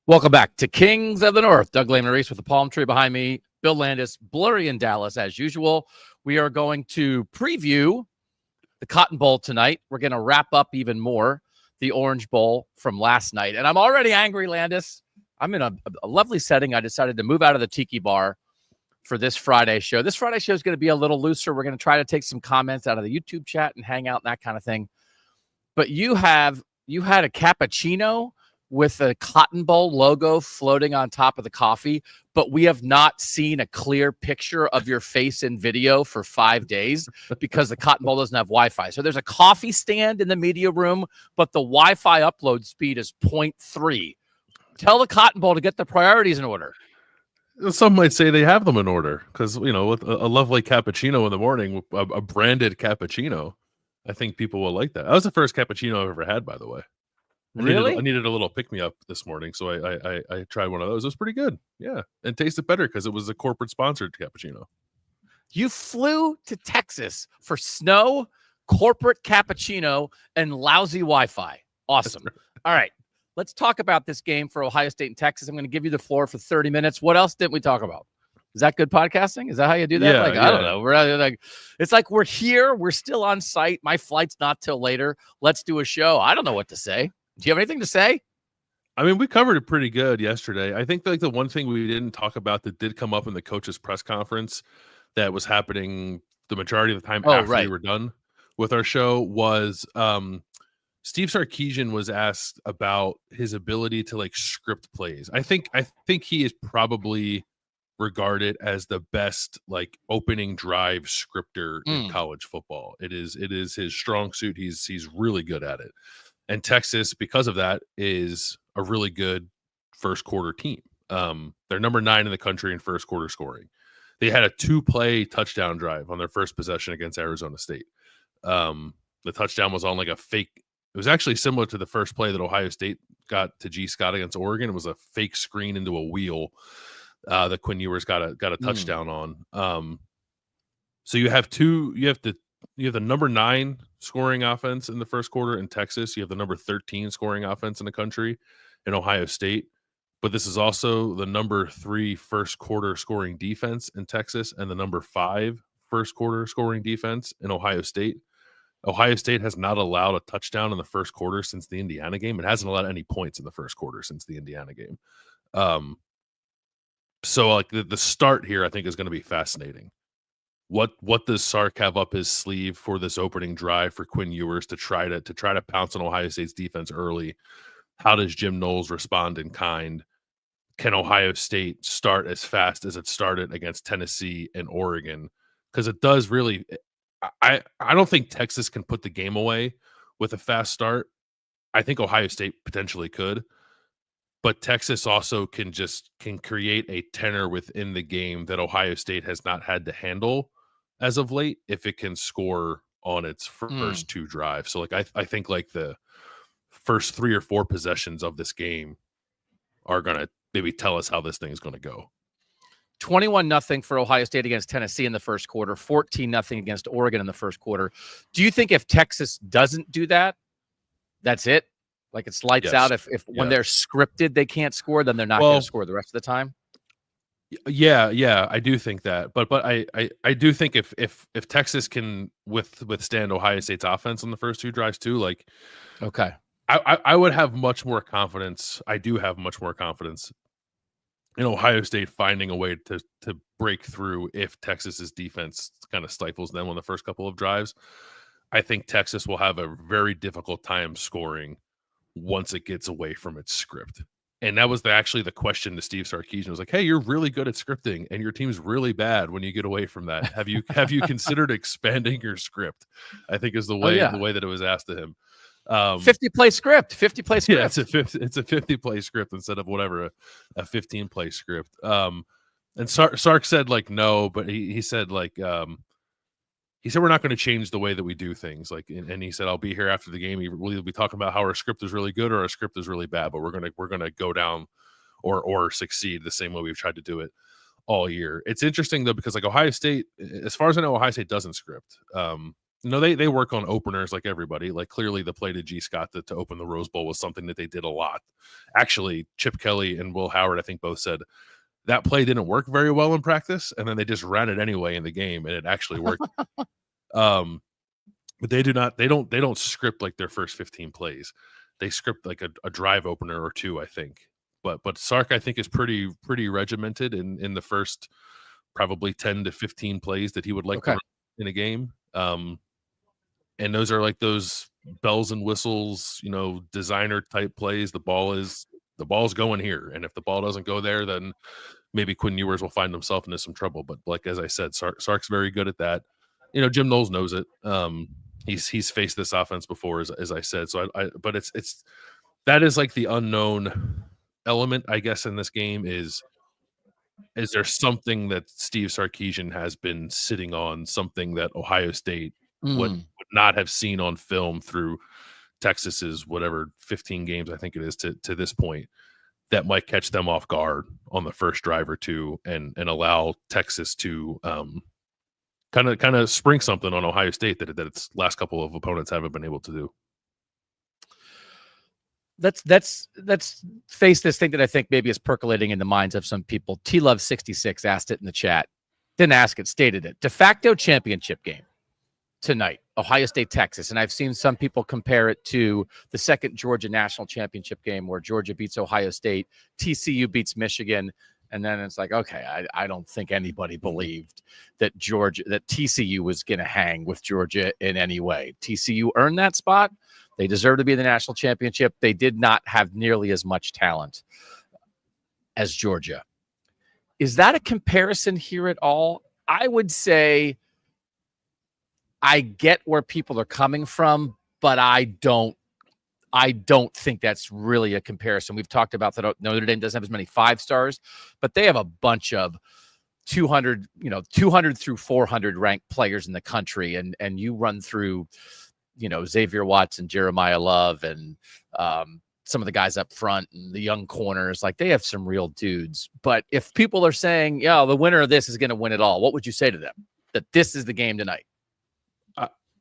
Welcome back to Kings of the North. Doug Lesmerises with the palm tree behind me. Bill Landis, blurry in Dallas as usual. We are going to preview the Cotton Bowl tonight. We're going to wrap up even more the Orange Bowl from last night. And I'm already angry, Landis. I'm in a lovely setting. I decided to move out of the Tiki Bar for this Friday show. This Friday show is going to be a little looser. We're going to try to take some comments out of the YouTube chat and hang out and that kind of thing. But you had a cappuccino with a Cotton Bowl logo floating on top of the coffee, but we have not seen a clear picture of your face in video for 5 days because the Cotton Bowl doesn't have Wi-Fi. So there's a coffee stand in the media room, but the Wi-Fi upload speed is 0.3. Tell the Cotton Bowl to get the priorities in order. Some might say they have them in order because, with a lovely cappuccino in the morning, a branded cappuccino, I think people will like that. That was the first cappuccino I've ever had, by the way. I needed a little pick-me-up this morning, so I tried one of those. It was pretty good, yeah, and tasted better because it was a corporate-sponsored cappuccino. You flew to Texas for snow, corporate cappuccino, and lousy Wi-Fi. Awesome. All right, let's talk about this game for Ohio State and Texas. I'm going to give you the floor for 30 minutes. What else didn't we talk about? Is that good podcasting? Is that how you do that? Yeah, I don't know. It's like we're here. We're still on site. My flight's not till later. Let's do a show. I don't know what to say. Do you have anything to say? I mean, we covered it pretty good yesterday. I think the one thing we didn't talk about that did come up in the coaches' press conference that was happening the majority of the time after we were done with our show was Steve Sarkisian was asked about his ability to script plays. I think he is probably regarded as the best opening drive scripter in college football. It is his strong suit. He's really good at it. And Texas, because of that, is a really good first quarter team. They're number 9 in the country in first quarter scoring. They had a 2-play touchdown drive on their first possession against Arizona State. The touchdown was on a fake. It was actually similar to the first play that Ohio State got to G. Scott against Oregon. It was a fake screen into a wheel that Quinn Ewers got a touchdown on. So you have the number 9 scoring offense in the first quarter in Texas. You have the number 13 scoring offense in the country in Ohio State. But this is also the number 3 first quarter scoring defense in Texas and the number 5 first quarter scoring defense in Ohio State. Ohio State has not allowed a touchdown in the first quarter since the Indiana game. It hasn't allowed any points in the first quarter since the Indiana game. So the start here, I think, is going to be fascinating. What does Sark have up his sleeve for this opening drive for Quinn Ewers to try to pounce on Ohio State's defense early? How does Jim Knowles respond in kind? Can Ohio State start as fast as it started against Tennessee and Oregon? Because it does really. I don't think Texas can put the game away with a fast start. I think Ohio State potentially could. But Texas also can create a tenor within the game that Ohio State has not had to handle as of late if it can score on its first 2 drives. So I think the first 3 or 4 possessions of this game are going to maybe tell us how this thing is going to go. 21-0 for Ohio State against Tennessee in the first quarter, 14-0 against Oregon in the first quarter. Do you think if Texas doesn't do that, that's it? It's lights out. If when they're scripted, they can't score, then they're not going to score the rest of the time. Yeah, I do think that. But I do think if Texas can withstand Ohio State's offense on the first 2 drives too, okay. I would have much more confidence. I do have much more confidence in Ohio State finding a way to break through if Texas's defense kind of stifles them on the first couple of drives. I think Texas will have a very difficult time scoring once it gets away from its script. And that was actually the question to Steve Sarkisian. It was hey, you're really good at scripting and your team's really bad when you get away from that. Have you considered expanding your script? I think is the way that it was asked to him. 50-play script. 50-play script. Yeah, it's a 50-play script instead of whatever a 15-play script. And Sark said no, but he said he said we're not going to change the way that we do things. And he said I'll be here after the game. We'll either be talking about how our script is really good or our script is really bad, but we're gonna go down or succeed the same way we've tried to do it all year. It's interesting though because Ohio State, as far as I know, Ohio State doesn't script. No, they work on openers like everybody. Like clearly the play to G. Scott to open the Rose Bowl was something that they did a lot. Actually, Chip Kelly and Will Howard, I think, both said that play didn't work very well in practice, and then they just ran it anyway in the game, and it actually worked. But they don't script like their first 15 plays. They script like a drive opener or two, I think. But Sark, I think, is pretty regimented in the first probably 10 to 15 plays that he would like to run in a game. And those are like those bells and whistles, designer type plays. The ball's going here, and if the ball doesn't go there, then maybe Quinn Ewers will find himself into some trouble. But like as I said, Sark's very good at that. Jim Knowles knows it. He's faced this offense before, as I said. So but it's that is like the unknown element, I guess, in this game is there something that Steve Sarkisian has been sitting on, something that Ohio State would not have seen on film through Texas's whatever 15 games I think it is to this point, that might catch them off guard on the first drive or two and allow Texas to kind of spring something on Ohio State that its last couple of opponents haven't been able to do. Let's face this thing that I think maybe is percolating in the minds of some people. T-Love66 asked it in the chat. Didn't ask it, stated it. De facto championship game tonight, Ohio State, Texas. And I've seen some people compare it to the second Georgia national championship game where Georgia beats Ohio State, TCU beats Michigan. And then it's like, okay, I don't think anybody believed that TCU was going to hang with Georgia in any way. TCU earned that spot. They deserve to be in the national championship. They did not have nearly as much talent as Georgia. Is that a comparison here at all? I would say I get where people are coming from, but I don't think that's really a comparison. We've talked about that Notre Dame doesn't have as many 5 stars, but they have a bunch of 200 through 400 ranked players in the country. And you run through, Xavier Watson, Jeremiah Love, and some of the guys up front and the young corners, like they have some real dudes. But if people are saying, yeah, the winner of this is going to win it all, what would you say to them? That this is the game tonight?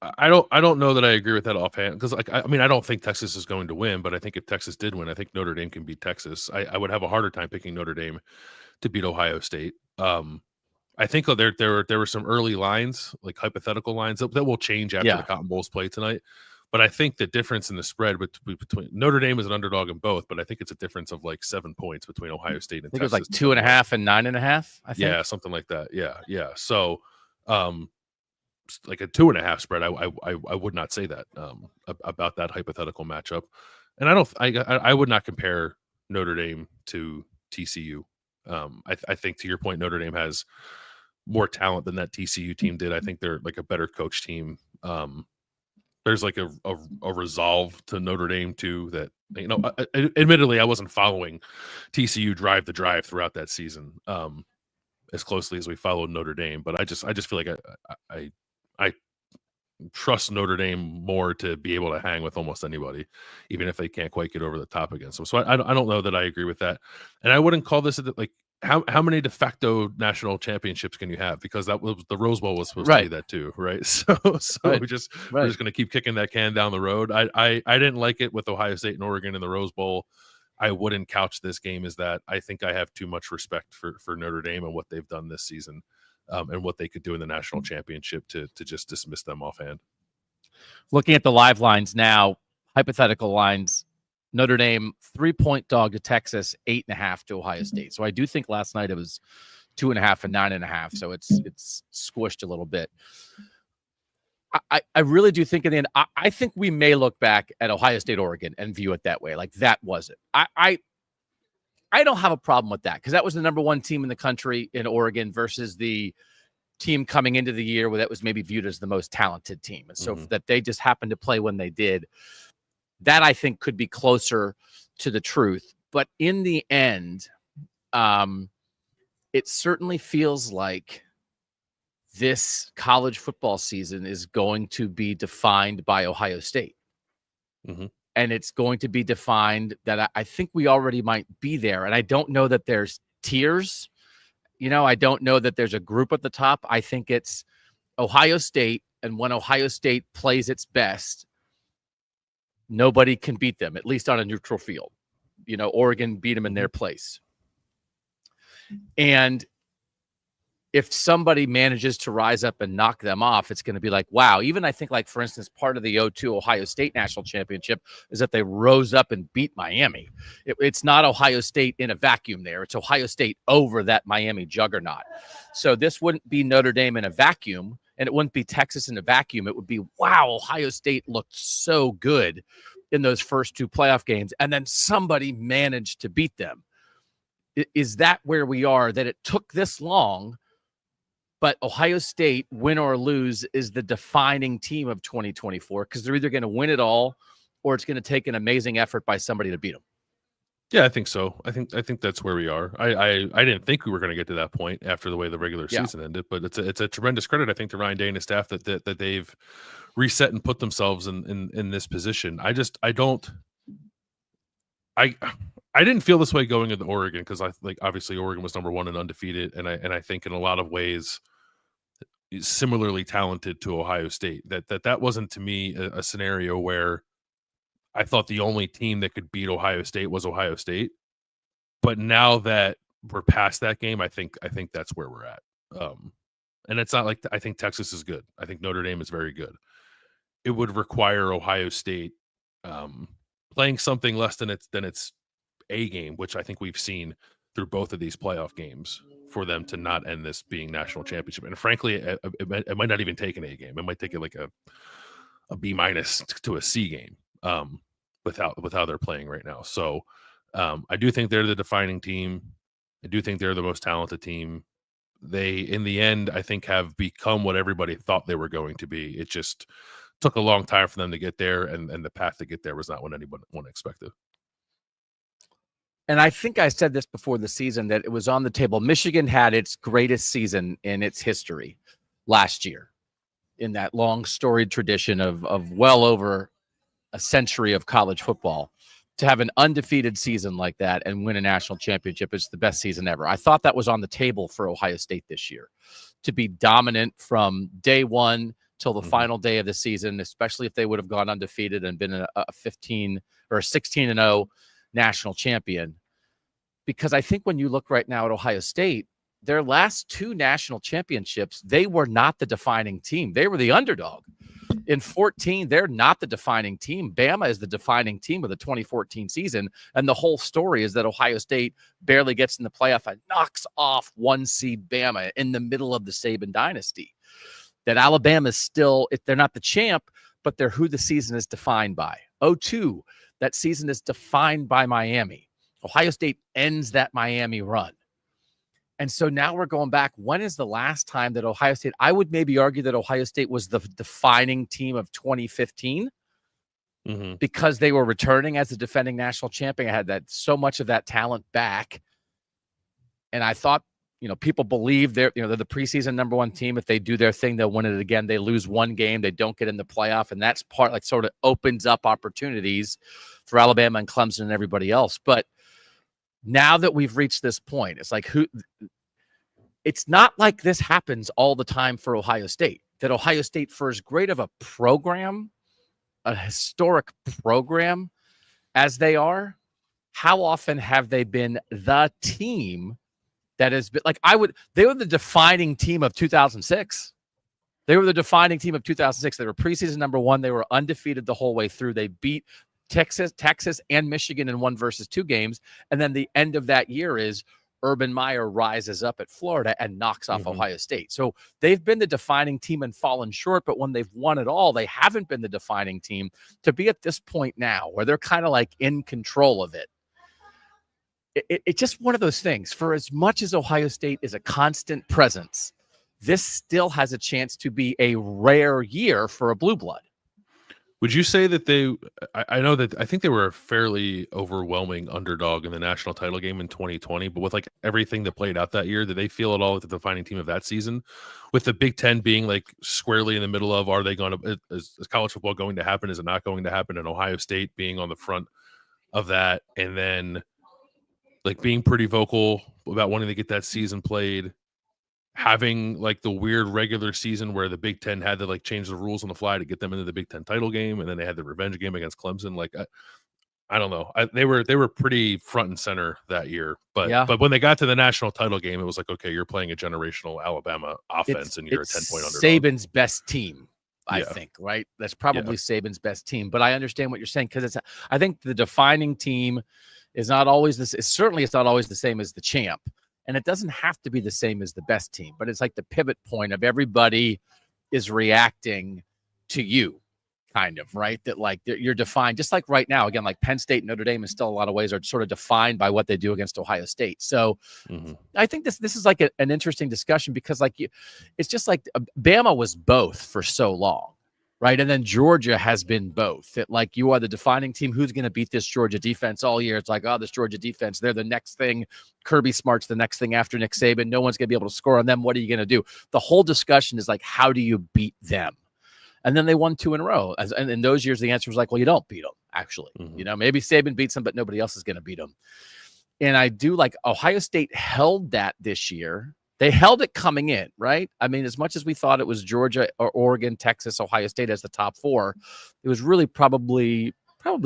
I don't know that I agree with that offhand, because I don't think Texas is going to win, but I think if Texas did win, I think Notre Dame can beat Texas. I would have a harder time picking Notre Dame to beat Ohio State. I think there were some early lines, like hypothetical lines that will change after the Cotton Bowl's play tonight. But I think the difference in the spread between Notre Dame is an underdog in both, but I think it's a difference of like 7 points between Ohio State and Texas. It was like 2.5 and 9.5. I think. Yeah, something like that. Yeah. So, like a 2.5 spread, I would not say that about that hypothetical matchup, and I would not compare Notre Dame to TCU. I think, to your point, Notre Dame has more talent than that TCU team did. I think they're like a better coach team. There's like a resolve to Notre Dame too that, admittedly I wasn't following TCU drive the drive throughout that season as closely as we followed Notre Dame, but I just feel like I trust Notre Dame more to be able to hang with almost anybody, even if they can't quite get over the top against them. So I don't know that I agree with that, and I wouldn't call this like how many de facto national championships can you have, because that was the Rose Bowl was supposed to be that too, right? So we're just going to keep kicking that can down the road. I didn't like it with Ohio State and Oregon in the Rose Bowl. I wouldn't couch this game as that. I think I have too much respect for Notre Dame and what they've done this season. And what they could do in the national championship to just dismiss them offhand. Looking at the live lines now, hypothetical lines, Notre Dame 3-point dog to Texas, 8.5 to Ohio State. So I do think last night it was 2.5 and 9.5. So it's squished a little bit. I really do think in the end, I think we may look back at Ohio State, Oregon and view it that way. Like that was it. I don't have a problem with that, because that was the number 1 team in the country in Oregon versus the team coming into the year where that was maybe viewed as the most talented team. And so that they just happened to play when they did, that I think could be closer to the truth. But in the end, it certainly feels like this college football season is going to be defined by Ohio State. And it's going to be defined that I think we already might be there. And I don't know that there's tiers. I don't know that there's a group at the top. I think it's Ohio State, And when Ohio State plays its best, nobody can beat them, at least on a neutral field. Oregon beat them in their place. And if somebody manages to rise up and knock them off, it's going to be like, wow. Even I think, like, for instance, part of the 2002 Ohio State National Championship is that they rose up and beat Miami. It's not Ohio State in a vacuum there. It's Ohio State over that Miami juggernaut. So this wouldn't be Notre Dame in a vacuum, and it wouldn't be Texas in a vacuum. It would be, wow, Ohio State looked so good in those first two playoff games, and then somebody managed to beat them. Is that where we are, that it took this long? But Ohio State, win or lose, is the defining team of 2024, because they're either going to win it all or it's going to take an amazing effort by somebody to beat them. Yeah, I think so. I think that's where we are. I didn't think we were going to get to that point after the way the regular season ended, but it's a tremendous credit, I think, to Ryan Day and his staff that they've reset and put themselves in this position. I didn't feel this way going into Oregon, because obviously Oregon was number 1 and undefeated, and I think in a lot of ways similarly talented to Ohio State. That wasn't, to me, a scenario where I thought the only team that could beat Ohio State was Ohio State. But now that we're past that game, I think that's where we're at. And it's not like I think Texas is good. I think Notre Dame is very good. It would require Ohio State playing something less than its A game, which I think we've seen through both of these playoff games, for them to not end this being national championship. And frankly, it might not even take an A game. It might take it like a B- to a C game with how they're playing right now. So I do think they're the defining team. I do think they're the most talented team. They, in the end, I think, have become what everybody thought they were going to be. It just took a long time for them to get there, and the path to get there was not what anyone expected. And I think I said this before the season, that it was on the table. Michigan had its greatest season in its history last year, in that long storied tradition of well over a century of college football. To have an undefeated season like that and win a national championship is the best season ever. I thought that was on the table for Ohio State this year, to be dominant from day one till the final day of the season, especially if they would have gone undefeated and been a 15 or a 16-0 national champion. Because I think when you look right now at Ohio State, their last two national championships, they were not the defining team. They were the underdog. In 2014, they're not the defining team. Bama is the defining team of the 2014 season. And the whole story is that Ohio State barely gets in the playoff and knocks off 1 seed Bama in the middle of the Saban dynasty. That Alabama is still, they're not the champ, but they're who the season is defined by. 2002, that season is defined by Miami. Ohio State ends that Miami run. And so now we're going back. When is the last time that Ohio State, I would maybe argue that Ohio State was the defining team of 2015 because they were returning as the defending national champion. I had that so much of that talent back. And I thought, people believe they're the preseason number 1 team. If they do their thing, they'll win it again. They lose one game, they don't get in the playoff. And that's part, sort of opens up opportunities for Alabama and Clemson and everybody else. But now that we've reached this point, it's like it's not like this happens all the time for Ohio State. That Ohio State, for as great of a program, a historic program as they are, how often have they been the team that has been they were the defining team of 2006. They were the defining team of 2006. They were preseason number 1. They were undefeated the whole way through. They beat Texas, and Michigan in 1 versus 2 games. And then the end of that year is Urban Meyer rises up at Florida and knocks off Ohio State. So they've been the defining team and fallen short, but when they've won it all, they haven't been the defining team. To be at this point now where they're kind of in control of it. It's just one of those things. For as much as Ohio State is a constant presence, this still has a chance to be a rare year for a blue blood. Would you say that I think they were a fairly overwhelming underdog in the national title game in 2020, but with everything that played out that year, did they feel at all like the defining team of that season? With the Big Ten being squarely in the middle of, are they going to, is college football going to happen? Is it not going to happen? And Ohio State being on the front of that, and then being pretty vocal about wanting to get that season played. having like the weird regular season where the Big Ten had to like change the rules on the fly to get them into the Big Ten title game, and then they had the revenge game against Clemson. Like I don't know, they were pretty front and center that year, but when they got to the national title game, it was like, okay, you're playing a generational Alabama offense, and you're a 10-point underdog. Saban's best team, I think, right? That's probably Saban's best team. But I understand what you're saying, because I think the defining team is not always this. Certainly, it's not always the same as the champ, and it doesn't have to be the same as the best team. But it's like the pivot point of everybody is reacting to you, kind of, right? That like you're defined, just like right now. Again, like Penn State and Notre Dame in still a lot of ways are sort of defined by what they do against Ohio State. So I think this is like an interesting discussion, because like it's just like Bama was both for so long, right? And then Georgia has been both. That like you are the defining team. Who's going to beat this Georgia defense all year? It's like, oh, this Georgia defense, they're the next thing. Kirby Smart's the next thing after Nick Saban. No one's going to be able to score on them. What are you going to do? The whole discussion is like, how do you beat them? And then they won 2 in a row. And in those years, the answer was like, well, you don't beat them, actually. You know, maybe Saban beats them, but nobody else is going to beat them. And I do like Ohio State held that this year. They held it coming in, right? I mean, as much as we thought it was Georgia or Oregon, Texas, Ohio State as the top 4, it was really probably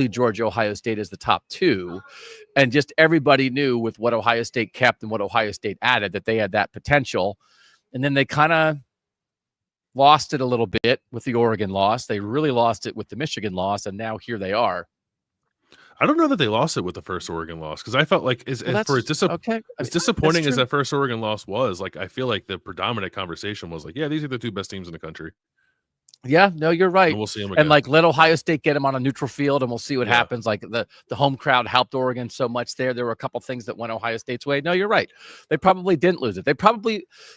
Georgia, Ohio State as the top 2. And just everybody knew with what Ohio State kept and what Ohio State added that they had that potential. And then they kind of lost it a little bit with the Oregon loss. They really lost it with the Michigan loss, and now here they are. I don't know that they lost it with the first Oregon loss, because I felt like as disappointing as that first Oregon loss was, like I feel like the predominant conversation was like, yeah, these are the 2 best teams in the country. Yeah, no, you're right. And we'll see them again. And like let Ohio State get them on a neutral field, and we'll see what happens. Like the home crowd helped Oregon so much there. There were a couple things that went Ohio State's way. No, you're right. They probably didn't lose it.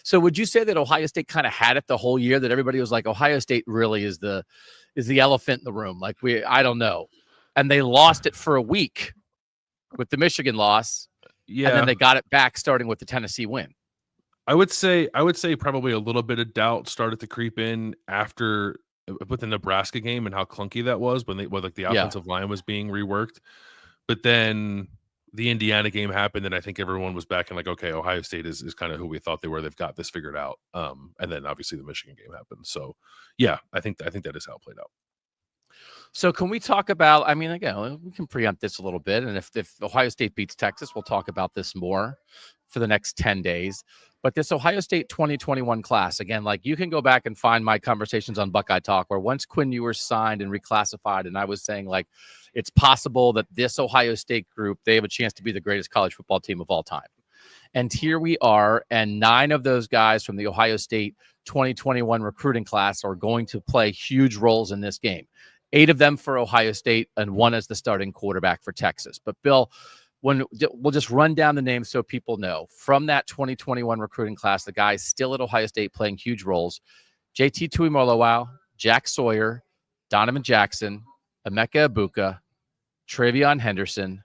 So would you say that Ohio State kind of had it the whole year, that everybody was like, Ohio State really is the elephant in the room? Like I don't know. And they lost it for a week with the Michigan loss. Yeah. And then they got it back starting with the Tennessee win. I would say probably a little bit of doubt started to creep in after with the Nebraska game and how clunky that was when like the offensive line was being reworked. But then the Indiana game happened, and I think everyone was back and like, okay, Ohio State is kind of who we thought they were. They've got this figured out. And then obviously the Michigan game happened. So yeah, I think that is how it played out. So can we talk about, I mean, again, we can preempt this a little bit. And if Ohio State beats Texas, we'll talk about this more for the next 10 days. But this Ohio State 2021 class, again, like you can go back and find my conversations on Buckeye Talk, where once Quinn Ewers signed and reclassified, and I was saying like, it's possible that this Ohio State group, they have a chance to be the greatest college football team of all time. And here we are, and 9 of those guys from the Ohio State 2021 recruiting class are going to play huge roles in this game. 8 of them for Ohio State and 1 as the starting quarterback for Texas. But Bill, we'll just run down the names so people know. From that 2021 recruiting class, the guys still at Ohio State playing huge roles: JT Tuimoloau, Jack Sawyer, Donovan Jackson, Emeka Egbuka, Travion Henderson,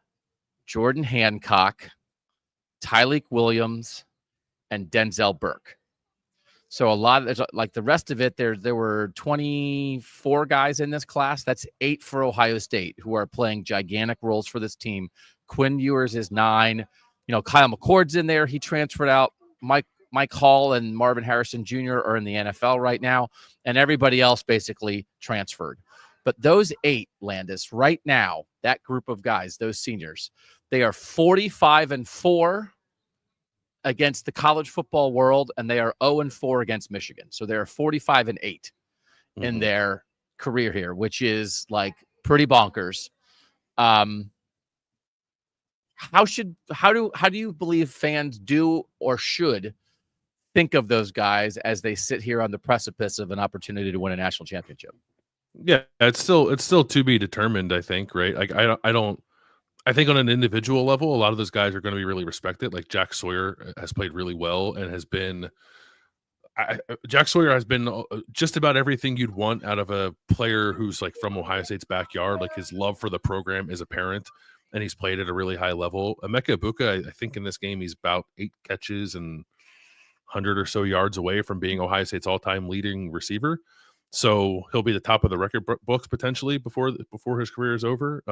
Jordan Hancock, Tyleik Williams, and Denzel Burke. So a lot of, like the rest of it, there were 24 guys in this class. That's 8 for Ohio State who are playing gigantic roles for this team. Quinn Ewers is 9. You know, Kyle McCord's in there. He transferred out. Mike Hall and Marvin Harrison Jr. are in the NFL right now, and everybody else basically transferred. But those 8, Landis, right now, that group of guys, those seniors, they are 45-4 against the college football world, and they are 0-4 against Michigan. So they're 45-8 in their career here, which is like pretty bonkers. How do you believe fans do or should think of those guys as they sit here on the precipice of an opportunity to win a national championship? Yeah, it's still to be determined, I think, right? Like I think on an individual level, a lot of those guys are going to be really respected. Like Jack Sawyer has played really well and has been Jack Sawyer has been just about everything you'd want out of a player who's like from Ohio State's backyard. Like his love for the program is apparent, and he's played at a really high level. Emeka Egbuka, I think in this game, he's about 8 catches and 100 or so yards away from being Ohio State's all-time leading receiver. So he'll be the top of the record books potentially before his career is over.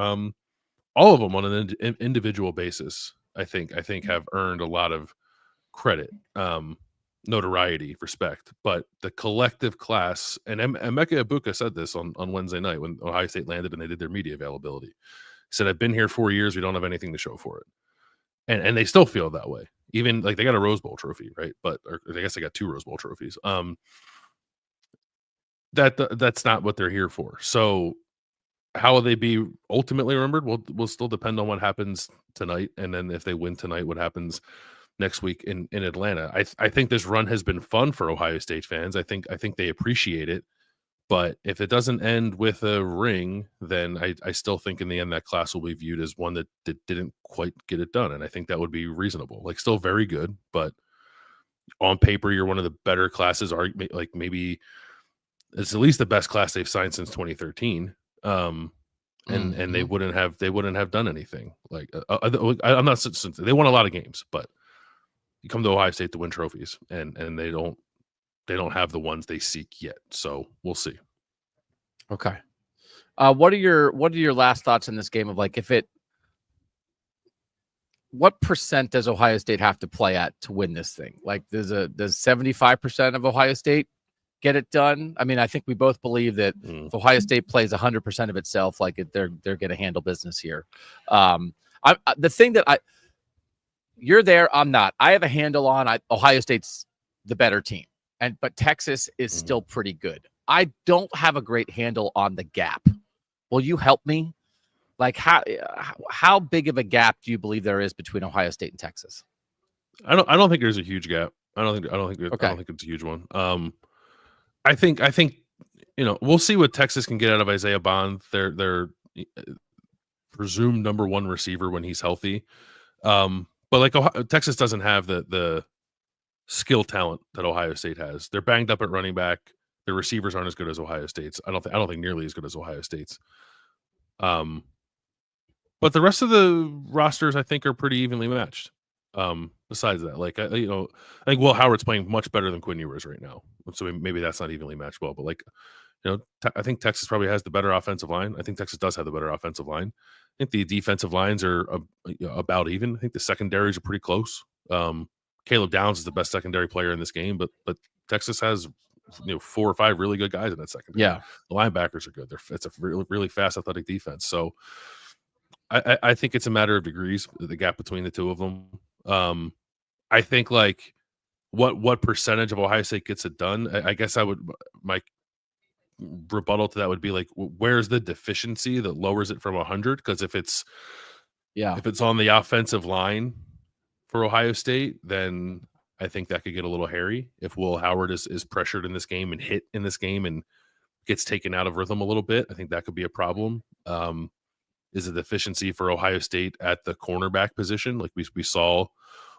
All of them on an individual basis, I think have earned a lot of credit. notoriety, respect, but the collective class, and Emeka Ibuka said this on Wednesday night when Ohio State landed and they did their media availability. He said, I've been here 4 years. We don't have anything to show for it. And they still feel that way. Even like they got a Rose Bowl trophy, right? But or I guess they got 2 Rose Bowl trophies. That's not what they're here for. So how will they be ultimately remembered? Will still depend on what happens tonight, and then if they win tonight, what happens next week in Atlanta. I think this run has been fun for Ohio State fans. I think they appreciate it. But if it doesn't end with a ring, then I still think in the end that class will be viewed as one that didn't quite get it done. And I think that would be reasonable. Like, still very good, but on paper, you're one of the better classes. Like, maybe it's at least the best class they've signed since 2013. And they wouldn't have done anything. Like, I'm not. They won a lot of games, but you come to Ohio State to win trophies, and they don't have the ones they seek yet. So we'll see. Okay. What are your last thoughts on this game of like, what percent does Ohio State have to play at to win this thing? Like, does 75% of Ohio State get it done? I mean, I think we both believe that if Ohio State plays 100% of itself, like they're going to handle business here. The thing that you're there, I'm not. I have a handle on Ohio State's the better team. But Texas is still pretty good. I don't have a great handle on the gap. Will you help me? Like, how big of a gap do you believe there is between Ohio State and Texas? I don't think there's a huge gap. I don't think it's a huge one. I think we'll see what Texas can get out of Isaiah Bond. Their presumed number 1 receiver when he's healthy. But like Texas doesn't have the skill talent that Ohio State has. They're banged up at running back. Their receivers aren't as good as Ohio State's. I don't think nearly as good as Ohio State's. But the rest of the rosters, I think, are pretty evenly matched. Besides that, like I think Will Howard's playing much better than Quinn Ewers right now. So maybe that's not evenly matched well. But like, I think Texas probably has the better offensive line. I think Texas does have the better offensive line. I think the defensive lines are about even. I think the secondaries are pretty close. Caleb Downs is the best secondary player in this game, but Texas has 4 or 5 really good guys in that secondary. Yeah, the linebackers are good. It's a really, really fast, athletic defense. So I think it's a matter of degrees, the gap between the two of them. I think like what percentage of Ohio State gets it done. I guess my rebuttal to that would be like, where's the deficiency that lowers it from 100? Because if it's on the offensive line for Ohio State, then I think that could get a little hairy. If Will Howard is pressured in this game and hit in this game and gets taken out of rhythm a little bit, I think that could be a problem. Is a deficiency for Ohio State at the cornerback position. Like we saw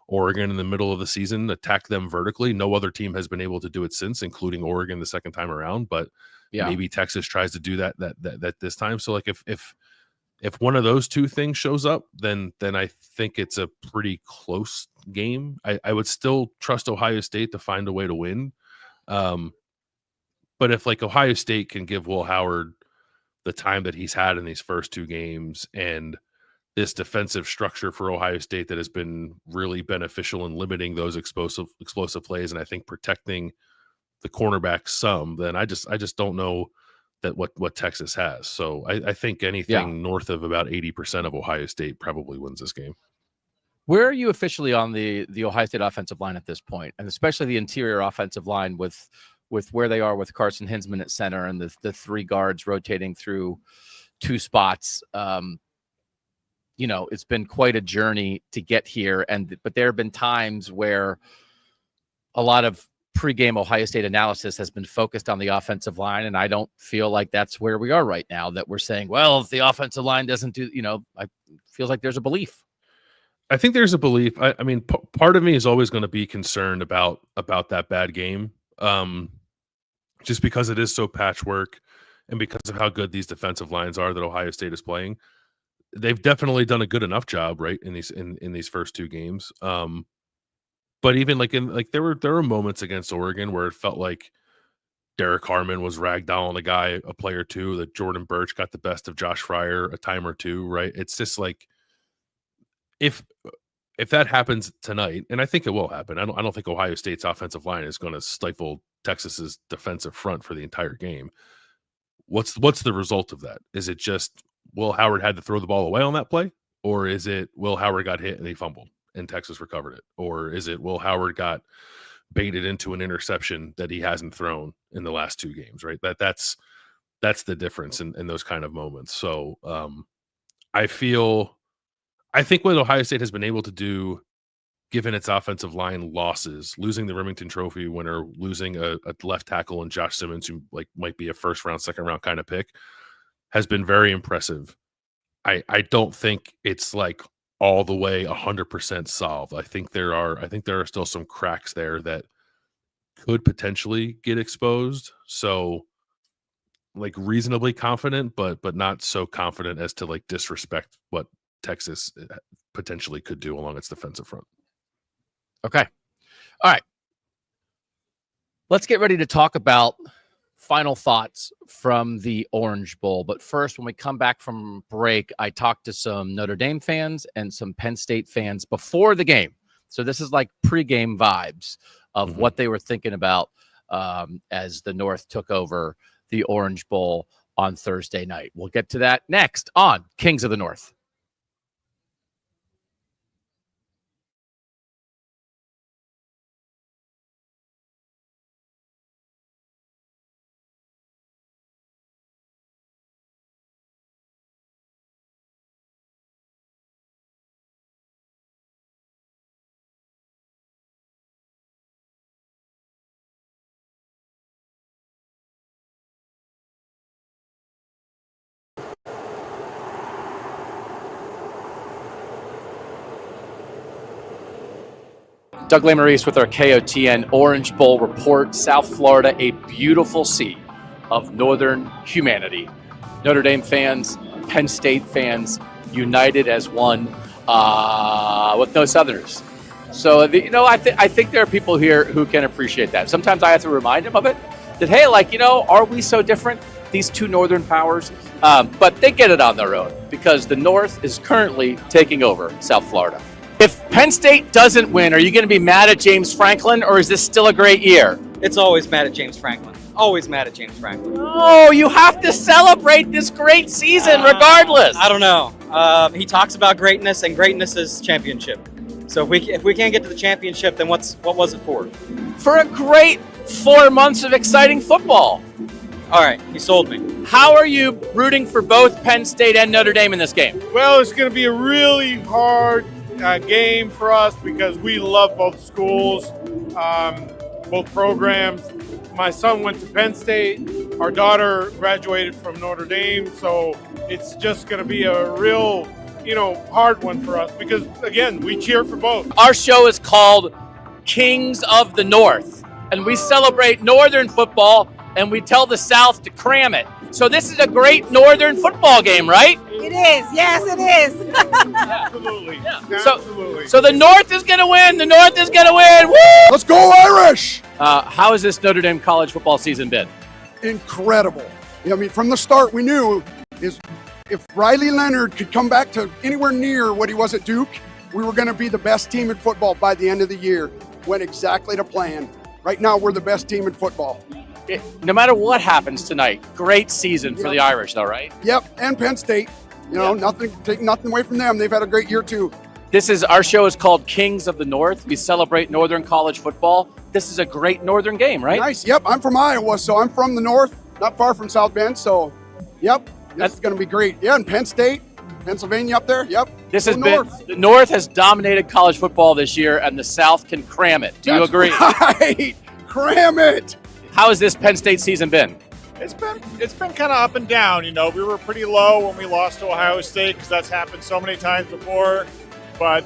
Oregon in the middle of the season attack them vertically. No other team has been able to do it since, including Oregon the second time around. But maybe Texas tries to do that this time. So like if one of those two things shows up, then I think it's a pretty close game. I would still trust Ohio State to find a way to win. But if like Ohio State can give Will Howard the time that he's had in these first 2 games and this defensive structure for Ohio State that has been really beneficial in limiting those explosive plays, and I think protecting the cornerback some, then I just don't know that what Texas has. So I think anything north of about 80% of Ohio State probably wins this game. Where are you officially on the Ohio State offensive line at this point, and especially the interior offensive line with where they are with Carson Hinsman at center and the 3 guards rotating through 2 spots? It's been quite a journey to get here. But there have been times where a lot of pregame Ohio State analysis has been focused on the offensive line. And I don't feel like that's where we are right now, that we're saying, well, if the offensive line doesn't do, it feels like there's a belief. I think there's a belief. I mean, part of me is always going to be concerned about that bad game. Just because it is so patchwork and because of how good these defensive lines are that Ohio State is playing. They've definitely done a good enough job, right, in these first 2 games. But even there were moments against Oregon where it felt like Derek Harmon was ragdolling a play or 2, that Jordan Burch got the best of Josh Fryer a time or 2, right? It's just like if if that happens tonight, and I think it will happen, I don't think Ohio State's offensive line is going to stifle Texas's defensive front for the entire game. What's the result of that? Is it just Will Howard had to throw the ball away on that play? Or is it Will Howard got hit and he fumbled and Texas recovered it? Or is it Will Howard got baited into an interception that he hasn't thrown in the last 2 games, right? That's the difference in those kind of moments. So I think what Ohio State has been able to do, given its offensive line losses, losing the Remington Trophy winner, losing a left tackle and Josh Simmons, who might be a first round, second round kind of pick, has been very impressive. I don't think it's like all the way 100% solved. I think there are still some cracks there that could potentially get exposed. So like reasonably confident, but not so confident as to like disrespect what Texas potentially could do along its defensive front. Okay. All right. Let's get ready to talk about final thoughts from the Orange Bowl. But first, when we come back from break, I talked to some Notre Dame fans and some Penn State fans before the game. So this is like pregame vibes of what they were thinking about as the North took over the Orange Bowl on Thursday night. We'll get to that next on Kings of the North. Doug Lesmerises with our KOTN Orange Bowl report. South Florida, a beautiful sea of northern humanity. Notre Dame fans, Penn State fans, united as one with no Southerners. So, I think there are people here who can appreciate that. Sometimes I have to remind them of it, that, hey, are we so different, these two northern powers? But they get it on their own because the North is currently taking over South Florida. If Penn State doesn't win, are you going to be mad at James Franklin, or is this still a great year? It's always mad at James Franklin. Always mad at James Franklin. Oh, you have to celebrate this great season regardless. I don't know. He talks about greatness, and greatness is championship. So if we can't get to the championship, then what was it for? For a great 4 months of exciting football. All right, you sold me. How are you rooting for both Penn State and Notre Dame in this game? Well, it's going to be a really hard game for us because we love both schools, both programs. My son went to Penn State. Our daughter graduated from Notre Dame. So it's just going to be a real, hard one for us because, again, we cheer for both. Our show is called Kings of the North, and we celebrate Northern football, and we tell the South to cram it. So this is a great Northern football game, right? It is. Yes, it is. Absolutely. Yeah. Absolutely. So the North is going to win. The North is going to win. Woo! Let's go Irish! How has this Notre Dame college football season been? Incredible. From the start, we knew if Riley Leonard could come back to anywhere near what he was at Duke, we were going to be the best team in football by the end of the year. Went exactly to plan. Right now, we're the best team in football. No matter what happens tonight, great season for the Irish, though, right? Yep, and Penn State. Take nothing away from them. They've had a great year, too. Our show is called Kings of the North. We celebrate Northern college football. This is a great Northern game, right? Nice. Yep, I'm from Iowa, so I'm from the North, not far from South Bend. So, yep, this is going to be great. Yeah, and Penn State, Pennsylvania up there. Yep. The North has dominated college football this year, and the South can cram it. Do you agree? Right. Cram it. How has this Penn State season been? It's been kind of up and down. We were pretty low when we lost to Ohio State because that's happened so many times before. But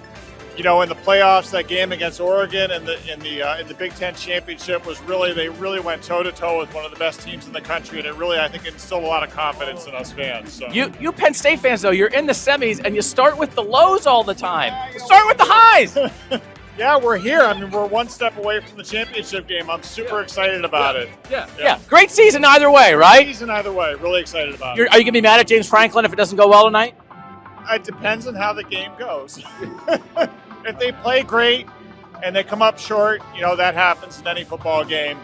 in the playoffs, that game against Oregon and in the Big Ten championship they really went toe to toe with one of the best teams in the country, and I think instilled a lot of confidence in us fans. So. You Penn State fans though, you're in the semis and you start with the lows all the time. Start with the highs. Yeah, we're here. We're one step away from the championship game. I'm super excited about it. Yeah. Great season either way, right? Great season either way. Really excited about it. Are you going to be mad at James Franklin if it doesn't go well tonight? It depends on how the game goes. if they play great and they come up short, that happens in any football game.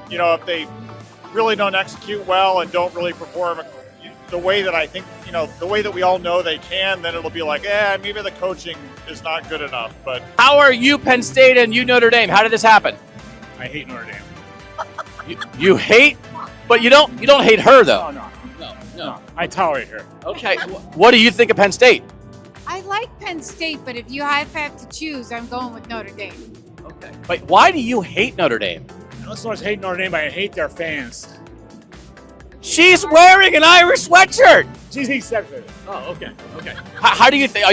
If they really don't execute well and don't really perform the way that I think, the way that we all know they can, then it'll be like, maybe the coaching is not good enough. But how are you, Penn State, and you, Notre Dame? How did this happen? I hate Notre Dame. You hate, but you don't hate her though. No. I tolerate her. Okay. What do you think of Penn State? I like Penn State, but if you have to choose, I'm going with Notre Dame. Okay. But why do you hate Notre Dame? I don't so much hate Notre Dame, but I hate their fans. She's wearing an Irish sweatshirt. She's accepted. Oh, okay. How do you think?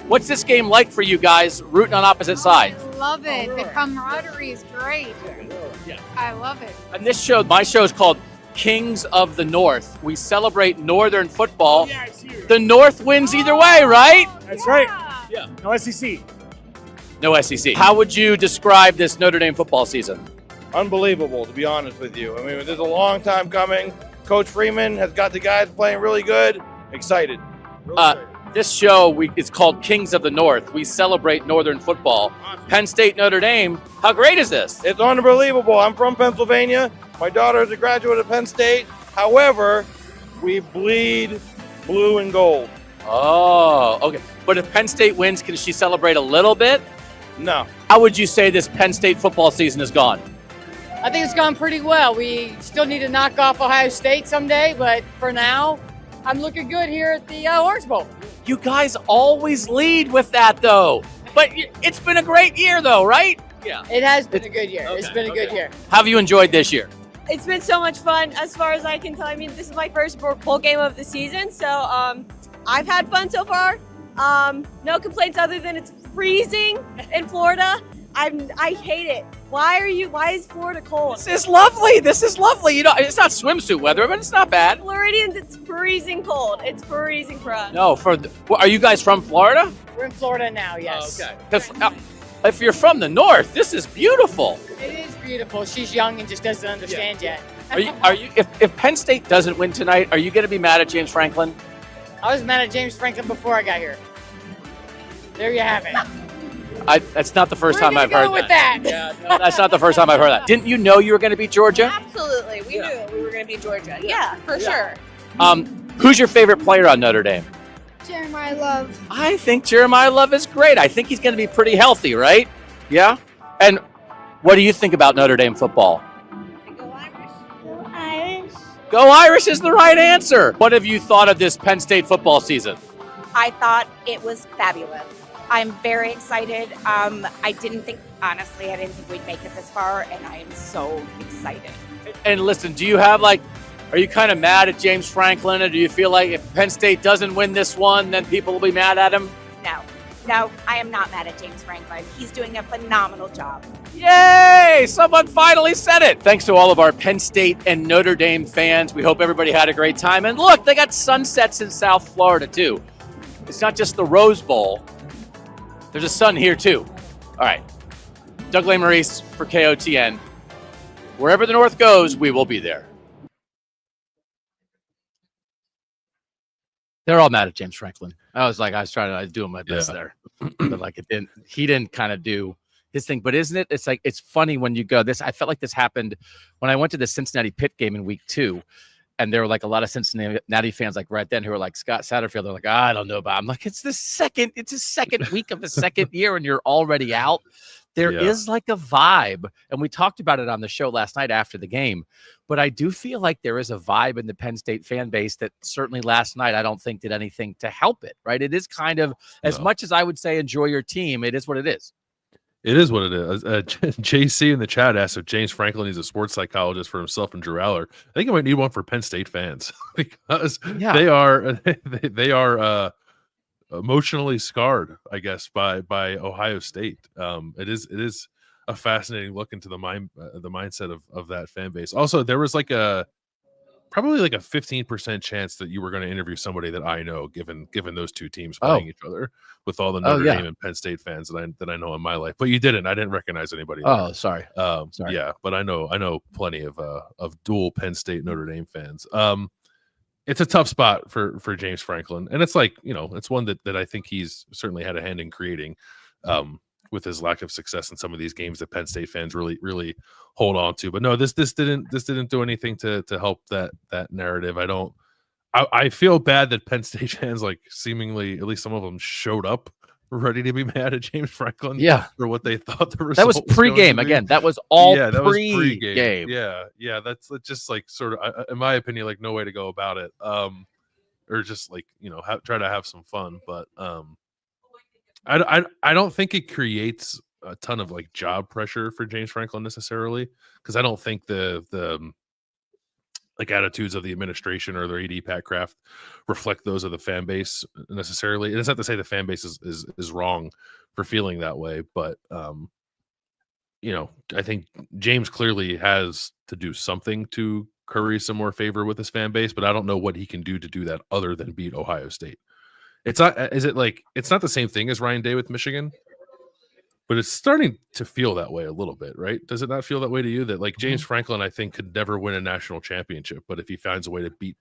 What's this game like for you guys rooting on opposite sides? I love it. The camaraderie is great. Yeah. I love it. And my show is called Kings of the North. We celebrate Northern football. Yeah, I see you. The North wins either way, right? That's right. Yeah. No SEC. No SEC. How would you describe this Notre Dame football season? Unbelievable, to be honest with you. I mean, this is a long time coming. Coach Freeman has got the guys playing really good. Excited. This show it's called Kings of the North. We celebrate Northern football. Awesome. Penn State, Notre Dame. How great is this? It's unbelievable. I'm from Pennsylvania. My daughter is a graduate of Penn State. However, we bleed blue and gold. Oh, okay. But if Penn State wins, can she celebrate a little bit? No. How would you say this Penn State football season has gone? I think it's gone pretty well. We still need to knock off Ohio State someday, but for now, I'm looking good here at the Orange Bowl. You guys always lead with that, though. But it's been a great year, though, right? Yeah. It has been a good year. Okay, It's been a good year. How have you enjoyed this year? It's been so much fun as far as I can tell. I mean, this is my first bowl game of the season, so I've had fun so far. No complaints other than it's freezing in Florida. I hate it. Why is Florida cold? This is lovely. It's not swimsuit weather, but it's not bad. Floridians, it's freezing cold. It's freezing for us. No, are you guys from Florida? We're in Florida now, yes. Oh, okay. If you're from the north, this is beautiful. It is beautiful. She's young and just doesn't understand yet. Are you? If Penn State doesn't win tonight, are you going to be mad at James Franklin? I was mad at James Franklin before I got here. There you have it. That's not the first time I've heard with that. that. Yeah, no, that's not the first time I've heard that. Didn't you know you were going to beat Georgia? Absolutely. We knew we were going to be Georgia. Yeah, for sure. Who's your favorite player on Notre Dame? Jeremiah Love. I think Jeremiah Love is great. I think he's going to be pretty healthy, right? Yeah? And what do you think about Notre Dame football? Go Irish. Go Irish. Go Irish is the right answer. What have you thought of this Penn State football season? I thought it was fabulous. I'm very excited. I didn't think we'd make it this far, and I am so excited. And listen, do you have are you kind of mad at James Franklin, or do you feel like if Penn State doesn't win this one, then people will be mad at him? No, I am not mad at James Franklin. He's doing a phenomenal job. Yay! Someone finally said it. Thanks to all of our Penn State and Notre Dame fans. We hope everybody had a great time. And look, they got sunsets in South Florida, too. It's not just the Rose Bowl. There's a sun here, too. All right. Doug Lesmerises for KOTN. Wherever the North goes, we will be there. They're all mad at James Franklin. I was trying to do my best there. But he didn't kind of do his thing. But isn't it? It's funny when you go I felt like this happened when I went to the Cincinnati Pitt game in week 2. And there were a lot of Cincinnati fans right then who were like Scott Satterfield. They're like, I don't know about. I'm like, it's his second week of the second year, and you're already out. There is a vibe, and we talked about it on the show last night after the game. But I do feel like there is a vibe in the Penn State fan base that certainly last night I don't think did anything to help it. Right? It is kind of as much as I would say enjoy your team. It is what it is. It is what it is. JC in the chat asked if James Franklin is a sports psychologist for himself and Drew Aller. I think I might need one for Penn State fans because they are emotionally scarred, I guess, by Ohio State. It is a fascinating look into the mindset of that fan base. Also, there was probably a 15% chance that you were going to interview somebody that I know, given those two teams playing each other, with all the Notre Dame and Penn State fans that I know in my life. But you didn't. I didn't recognize anybody. Oh, sorry. Sorry. Yeah, but I know plenty of dual Penn State Notre Dame fans. It's a tough spot for James Franklin, and it's it's one that I think he's certainly had a hand in creating. with his lack of success in some of these games that Penn State fans really hold on to. But no, this didn't do anything to help that narrative. I feel bad that Penn State fans, like, seemingly, at least some of them, showed up ready to be mad at James Franklin for what they thought the result was pregame again. That was all pregame. Yeah, that's just like sort of, in my opinion, like, no way to go about it. Or just like, try to have some fun, but I don't think it creates a ton of like job pressure for James Franklin necessarily, because I don't think the like attitudes of the administration or their AD Pat Kraft reflect those of the fan base necessarily. And it's not to say the fan base is wrong for feeling that way, but I think James clearly has to do something to curry some more favor with his fan base, but I don't know what he can do to do that other than beat Ohio State. It's not the same thing as Ryan Day with Michigan, but it's starting to feel that way a little bit, right? Does it not feel that way to you, that like James Franklin, I think, could never win a national championship, but if he finds a way to beat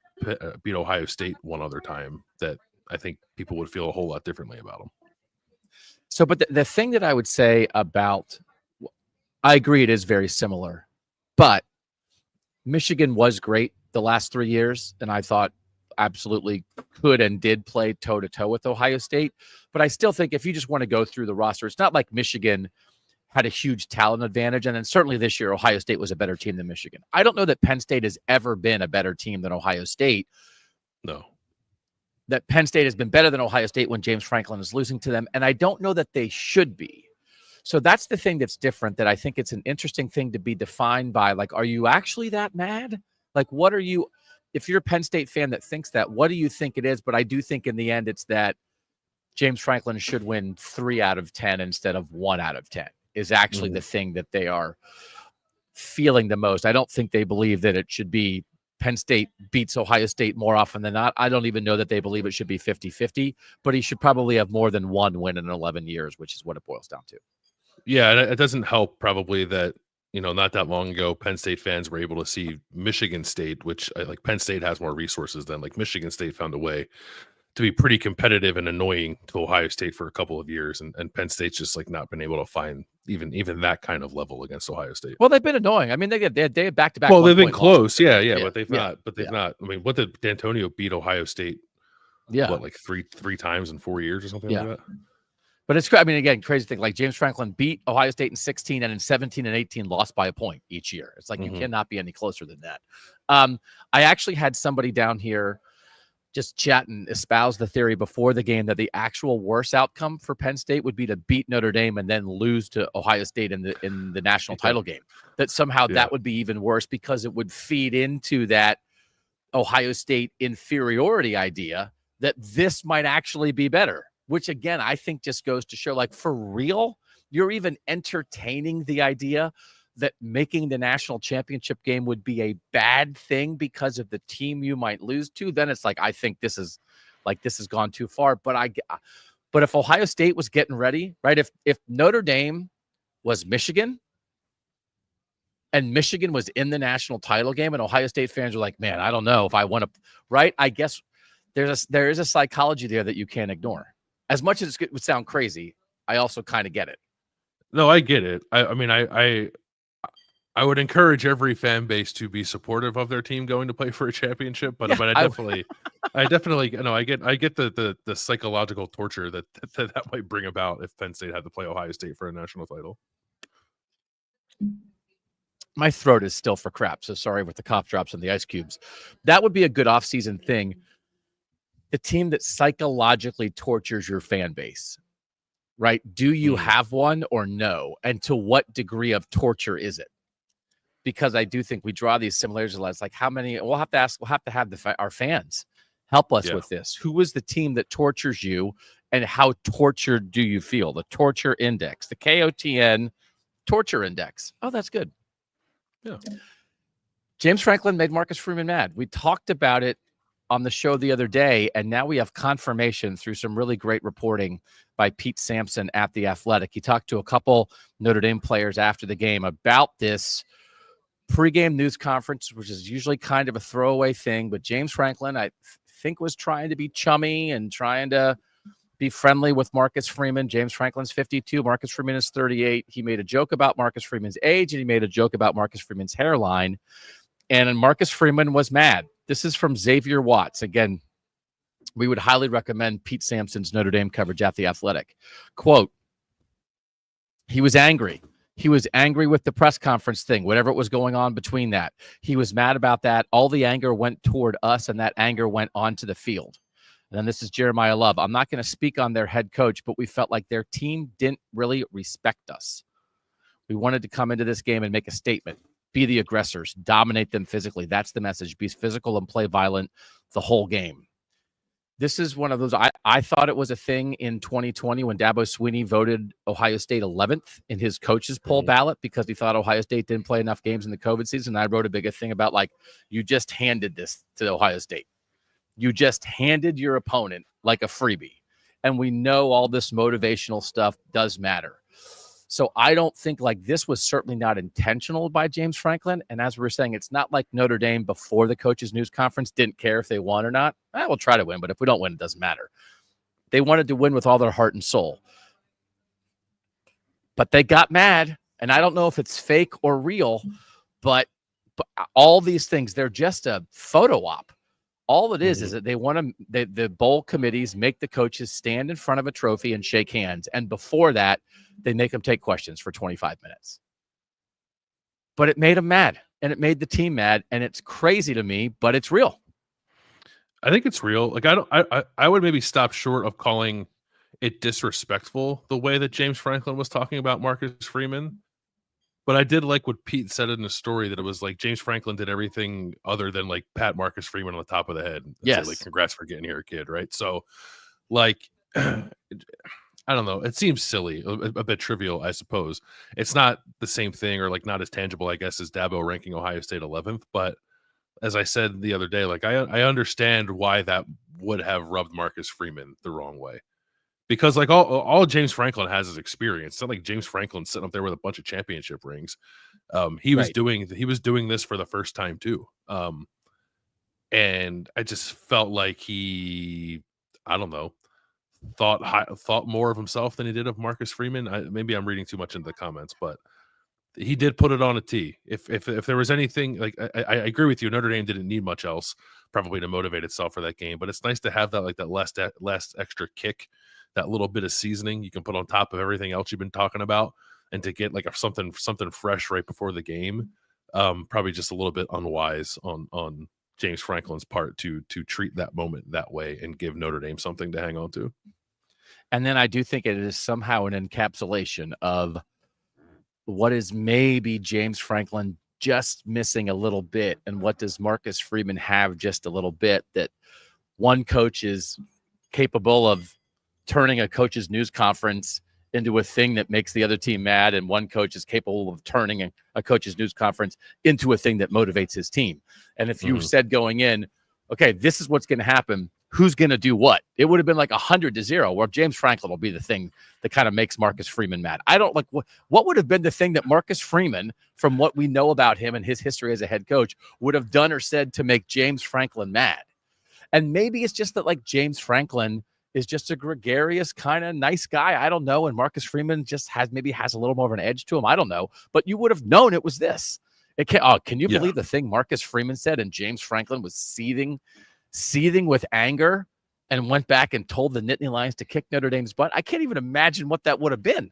Ohio State one other time, that I think people would feel a whole lot differently about him. So, but the thing that I would say about, I agree, it is very similar, but Michigan was great the last 3 years, and I thought absolutely could and did play toe-to-toe with Ohio State. But I still think if you just want to go through the roster, it's not like Michigan had a huge talent advantage. And then certainly this year, Ohio State was a better team than Michigan. I don't know that Penn State has ever been a better team than Ohio State. No. That Penn State has been better than Ohio State when James Franklin is losing to them. And I don't know that they should be. So that's the thing that's different, that I think it's an interesting thing to be defined by. Like, are you actually that mad? Like, what are you, if you're a Penn State fan that thinks that, what do you think it is? But I do think in the end, it's that James Franklin should win 3 out of 10 instead of 1 out of 10 is actually the thing that they are feeling the most. I don't think they believe that it should be Penn State beats Ohio State more often than not. I don't even know that they believe it should be 50-50, but he should probably have more than one win in 11 years, which is what it boils down to. Yeah, and it doesn't help probably that, not that long ago, Penn State fans were able to see Michigan State, which like Penn State has more resources than, like, Michigan State found a way to be pretty competitive and annoying to Ohio State for a couple of years. And Penn State's just like not been able to find even that kind of level against Ohio State. Well, they've been annoying. I mean, they had back-to-back. Well, they've been close. Yeah. But they've not. I mean, what did D'Antonio beat Ohio State? Yeah. What, like three times in 4 years or something like that? But it's, I mean, again, crazy thing. Like James Franklin beat Ohio State in 16 and in 17 and 18 lost by a point each year. It's like you cannot be any closer than that. I actually had somebody down here just chat and espouse the theory before the game that the actual worst outcome for Penn State would be to beat Notre Dame and then lose to Ohio State in the national title game. That somehow that would be even worse because it would feed into that Ohio State inferiority idea that this might actually be better. Which, again, I think just goes to show, like, for real, you're even entertaining the idea that making the national championship game would be a bad thing because of the team you might lose to. Then it's like, I think this has gone too far. But if Ohio State was getting ready, right? If Notre Dame was Michigan and Michigan was in the national title game and Ohio State fans were like, man, I don't know if I want to, right? I guess there is a psychology there that you can't ignore. As much as it would sound crazy, I also kind of get it. No, I get it. I mean, I would encourage every fan base to be supportive of their team going to play for a championship, but I definitely, I get the psychological torture that might bring about if Penn State had to play Ohio State for a national title. My throat is still for crap, so sorry with the cough drops and the ice cubes. That would be a good offseason thing. The team that psychologically tortures your fan base, right? Do you have one or no? And to what degree of torture is it? Because I do think we draw these similarities. It's like, how many? We'll have to have our fans help us with this. Who is the team that tortures you, and how tortured do you feel? The torture index, the KOTN torture index. Oh, that's good. Yeah. James Franklin made Marcus Freeman mad. We talked about it on the show the other day, and now we have confirmation through some really great reporting by Pete Sampson at The Athletic. He talked to a couple Notre Dame players after the game about this pregame news conference, which is usually kind of a throwaway thing, but James Franklin, I think, was trying to be chummy and trying to be friendly with Marcus Freeman. James Franklin's 52. Marcus Freeman is 38. He made a joke about Marcus Freeman's age, and he made a joke about Marcus Freeman's hairline. And Marcus Freeman was mad. This is from Xavier Watts. Again, we would highly recommend Pete Sampson's Notre Dame coverage at The Athletic. Quote, he was angry. He was angry with the press conference thing, whatever was going on between that. He was mad about that. All the anger went toward us, and that anger went onto the field. And then this is Jeremiah Love. I'm not going to speak on their head coach, but we felt like their team didn't really respect us. We wanted to come into this game and make a statement, be the aggressors, dominate them physically. That's the message. Be physical and play violent the whole game. This is one of those, I thought it was a thing in 2020 when Dabo Swinney voted Ohio State 11th in his coaches poll ballot because he thought Ohio State didn't play enough games in the COVID season. I wrote a big thing about, like, you just handed this to Ohio State. You just handed your opponent like a freebie. And we know all this motivational stuff does matter. So I don't think, like, this was certainly not intentional by James Franklin. And as we were saying, it's not like Notre Dame before the coaches' news conference didn't care if they won or not. We'll try to win, but if we don't win, it doesn't matter. They wanted to win with all their heart and soul. But they got mad, and I don't know if it's fake or real, but all these things, they're just a photo op. All it is that they want to, the bowl committees make the coaches stand in front of a trophy and shake hands. And before that, they make them take questions for 25 minutes. But it made them mad, and it made the team mad. And it's crazy to me, but it's real. I think it's real. Like, I would maybe stop short of calling it disrespectful the way that James Franklin was talking about Marcus Freeman. But I did like what Pete said in the story, that it was like James Franklin did everything other than, like, pat Marcus Freeman on the top of the head. Yes. Say, like, congrats for getting here, kid. Right. So, like, I don't know. It seems silly, a bit trivial, I suppose. It's not the same thing, or, like, not as tangible, I guess, as Dabo ranking Ohio State 11th. But as I said the other day, like, I understand why that would have rubbed Marcus Freeman the wrong way. Because, like, all James Franklin has is experience. It's not like James Franklin's sitting up there with a bunch of championship rings. He was doing this for the first time too. And I just felt like he, I don't know, thought more of himself than he did of Marcus Freeman. Maybe I'm reading too much into the comments, but he did put it on a tee. If there was anything, like, I agree with you, Notre Dame didn't need much else probably to motivate itself for that game, but it's nice to have that, like, that last extra kick, that little bit of seasoning you can put on top of everything else you've been talking about, and to get, like, something fresh right before the game. Probably just a little bit unwise on James Franklin's part to treat that moment that way and give Notre Dame something to hang on to. And then I do think it is somehow an encapsulation of what is maybe James Franklin just missing a little bit, and what does Marcus Freeman have just a little bit, that one coach is capable of turning a coach's news conference into a thing that makes the other team mad, and one coach is capable of turning a coach's news conference into a thing that motivates his team. And if you said going in, okay, this is what's going to happen, who's going to do what, it would have been like 100-0, where James Franklin will be the thing that kind of makes Marcus Freeman mad. I don't like what would have been the thing that Marcus Freeman, from what we know about him and his history as a head coach, would have done or said to make James Franklin mad. And maybe it's just that, like, James Franklin is just a gregarious kind of nice guy. I don't know. And Marcus Freeman just has a little more of an edge to him. I don't know. But you would have known it was this. Can you believe the thing Marcus Freeman said? And James Franklin was seething with anger and went back and told the Nittany Lions to kick Notre Dame's butt. I can't even imagine what that would have been.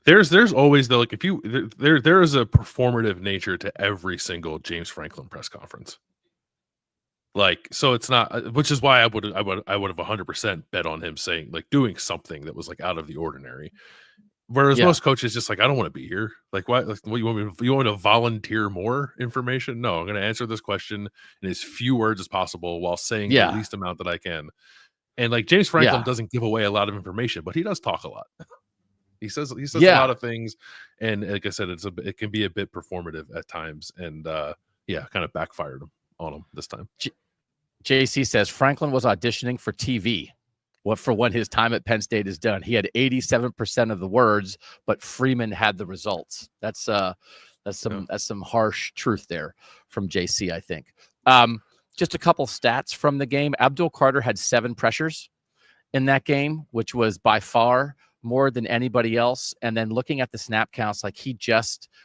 There's always, though, like, if you there is a performative nature to every single James Franklin press conference. Like, so it's not, which is why I would have 100% bet on him saying, like, doing something that was, like, out of the ordinary. Whereas most coaches just like, I don't want to be here. Like, why? Like, what, you want me to volunteer more information? No, I'm going to answer this question in as few words as possible while saying the least amount that I can. And, like, James Franklin doesn't give away a lot of information, but he does talk a lot. He says a lot of things, and like I said, it can be a bit performative at times, and kind of backfired on him this time. JC says Franklin was auditioning for TV. For when his time at Penn State is done, he had 87% of the words, but Freeman had the results. That's some harsh truth there from JC, I think. Just a couple stats from the game. Abdul Carter had 7 pressures, in that game, which was by far more than anybody else. And then looking at the snap counts, like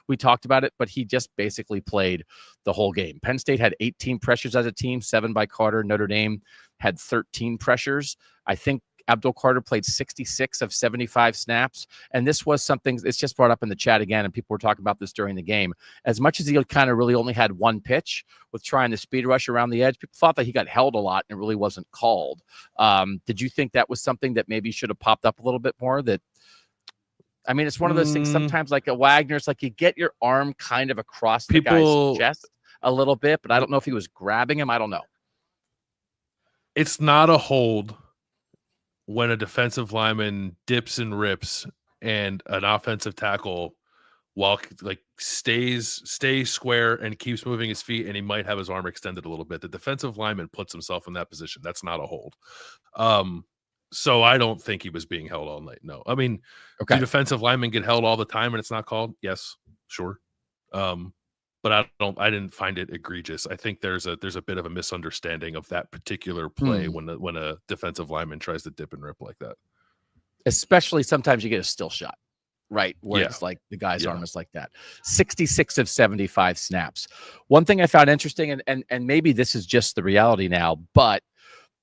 we talked about it, but he just basically played the whole game. Penn State had 18 pressures as a team, 7 by Carter. Notre Dame had 13 pressures. I think Abdul Carter played 66 of 75 snaps. And this was something, it's just brought up in the chat again, and people were talking about this during the game. As much as he kind of really only had one pitch with trying to speed rush around the edge, people thought that he got held a lot and it really wasn't called. Did you think that was something that maybe should have popped up a little bit more? I mean, it's one of those things sometimes, like a Wagner, it's like you get your arm kind of across the guy's chest a little bit, but I don't know if he was grabbing him. I don't know. It's not a hold when a defensive lineman dips and rips and an offensive tackle stays square and keeps moving his feet, and he might have his arm extended a little bit. The defensive lineman puts himself in that position. That's not a hold. So I don't think he was being held all night. No. I mean, do defensive linemen get held all the time and it's not called? Yes, sure. But I didn't find it egregious. I think there's a bit of a misunderstanding of that particular play when a defensive lineman tries to dip and rip like that. Especially sometimes you get a still shot, right? Where it's like the guy's arm is like that. 66 of 75 snaps. One thing I found interesting, and maybe this is just the reality now, but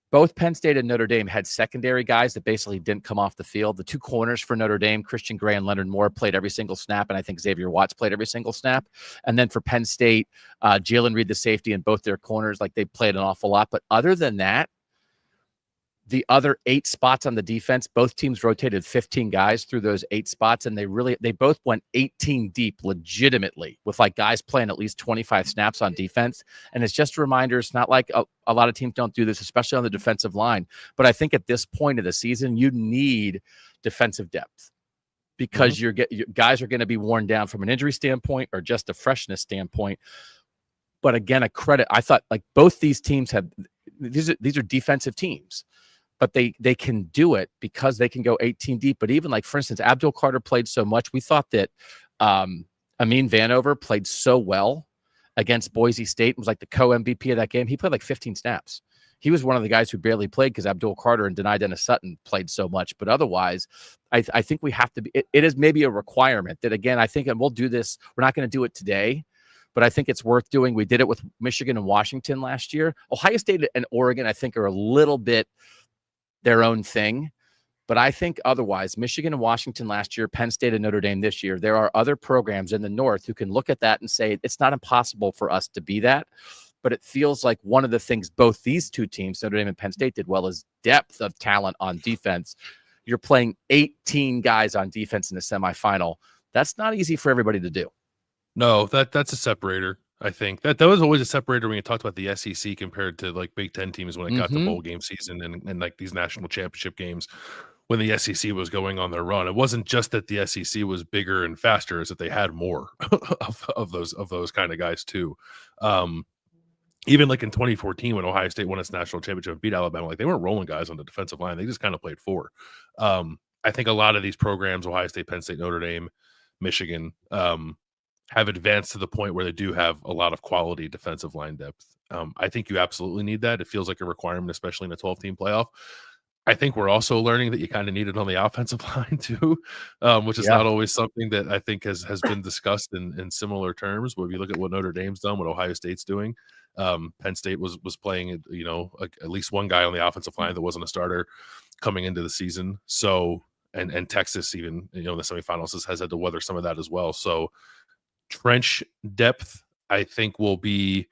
both Penn State and Notre Dame had secondary guys that basically didn't come off the field. The two corners for Notre Dame, Christian Gray and Leonard Moore, played every single snap, and I think Xavier Watts played every single snap. And then for Penn State, Jalen Reed, the safety, and both their corners, like they played an awful lot. But other than that, the other 8 spots on the defense, both teams rotated 15 guys through those 8 spots, and they both went 18 deep legitimately with like guys playing at least 25 snaps on defense. And it's just a reminder, it's not like a lot of teams don't do this, especially on the defensive line. But I think at this point of the season, you need defensive depth because your guys are going to be worn down from an injury standpoint or just a freshness standpoint. But again, a credit, I thought like both these teams these are defensive teams. But they can do it because they can go 18 deep. But even like, for instance, Abdul Carter played so much. We thought that Amin Vanover played so well against Boise State, was like the co-MVP of that game. He played like 15 snaps. He was one of the guys who barely played because Abdul Carter and Denai Dennis Sutton played so much. But otherwise, I think we have to be, it is maybe a requirement that, again, I think, and we'll do this, we're not going to do it today, but I think it's worth doing. We did it with Michigan and Washington last year. Ohio State and Oregon, I think, are a little bit their own thing. But I think otherwise, Michigan and Washington last year, Penn State and Notre Dame this year, there are other programs in the North who can look at that and say, it's not impossible for us to be that. But it feels like one of the things both these two teams, Notre Dame and Penn State, did well is depth of talent on defense. You're playing 18 guys on defense in the semifinal. That's not easy for everybody to do. No, that's a separator. I think that was always a separator when you talked about the SEC compared to like Big Ten teams when it got to bowl game season and like these national championship games when the SEC was going on their run. It wasn't just that the SEC was bigger and faster, it's that they had more of those kind of guys too. Even like in 2014 when Ohio State won its national championship and beat Alabama, like they weren't rolling guys on the defensive line. They just kind of played 4. I think a lot of these programs, Ohio State, Penn State, Notre Dame, Michigan, have advanced to the point where they do have a lot of quality defensive line depth. I think you absolutely need that. It feels like a requirement, especially in a 12-team playoff. I think we're also learning that you kind of need it on the offensive line too, which is not always something that I think has been discussed in similar terms. But if you look at what Notre Dame's done, what Ohio State's doing, Penn State was playing, at least one guy on the offensive line that wasn't a starter coming into the season. So, and Texas even, in the semifinals has had to weather some of that as well. So, trench depth, I think, will be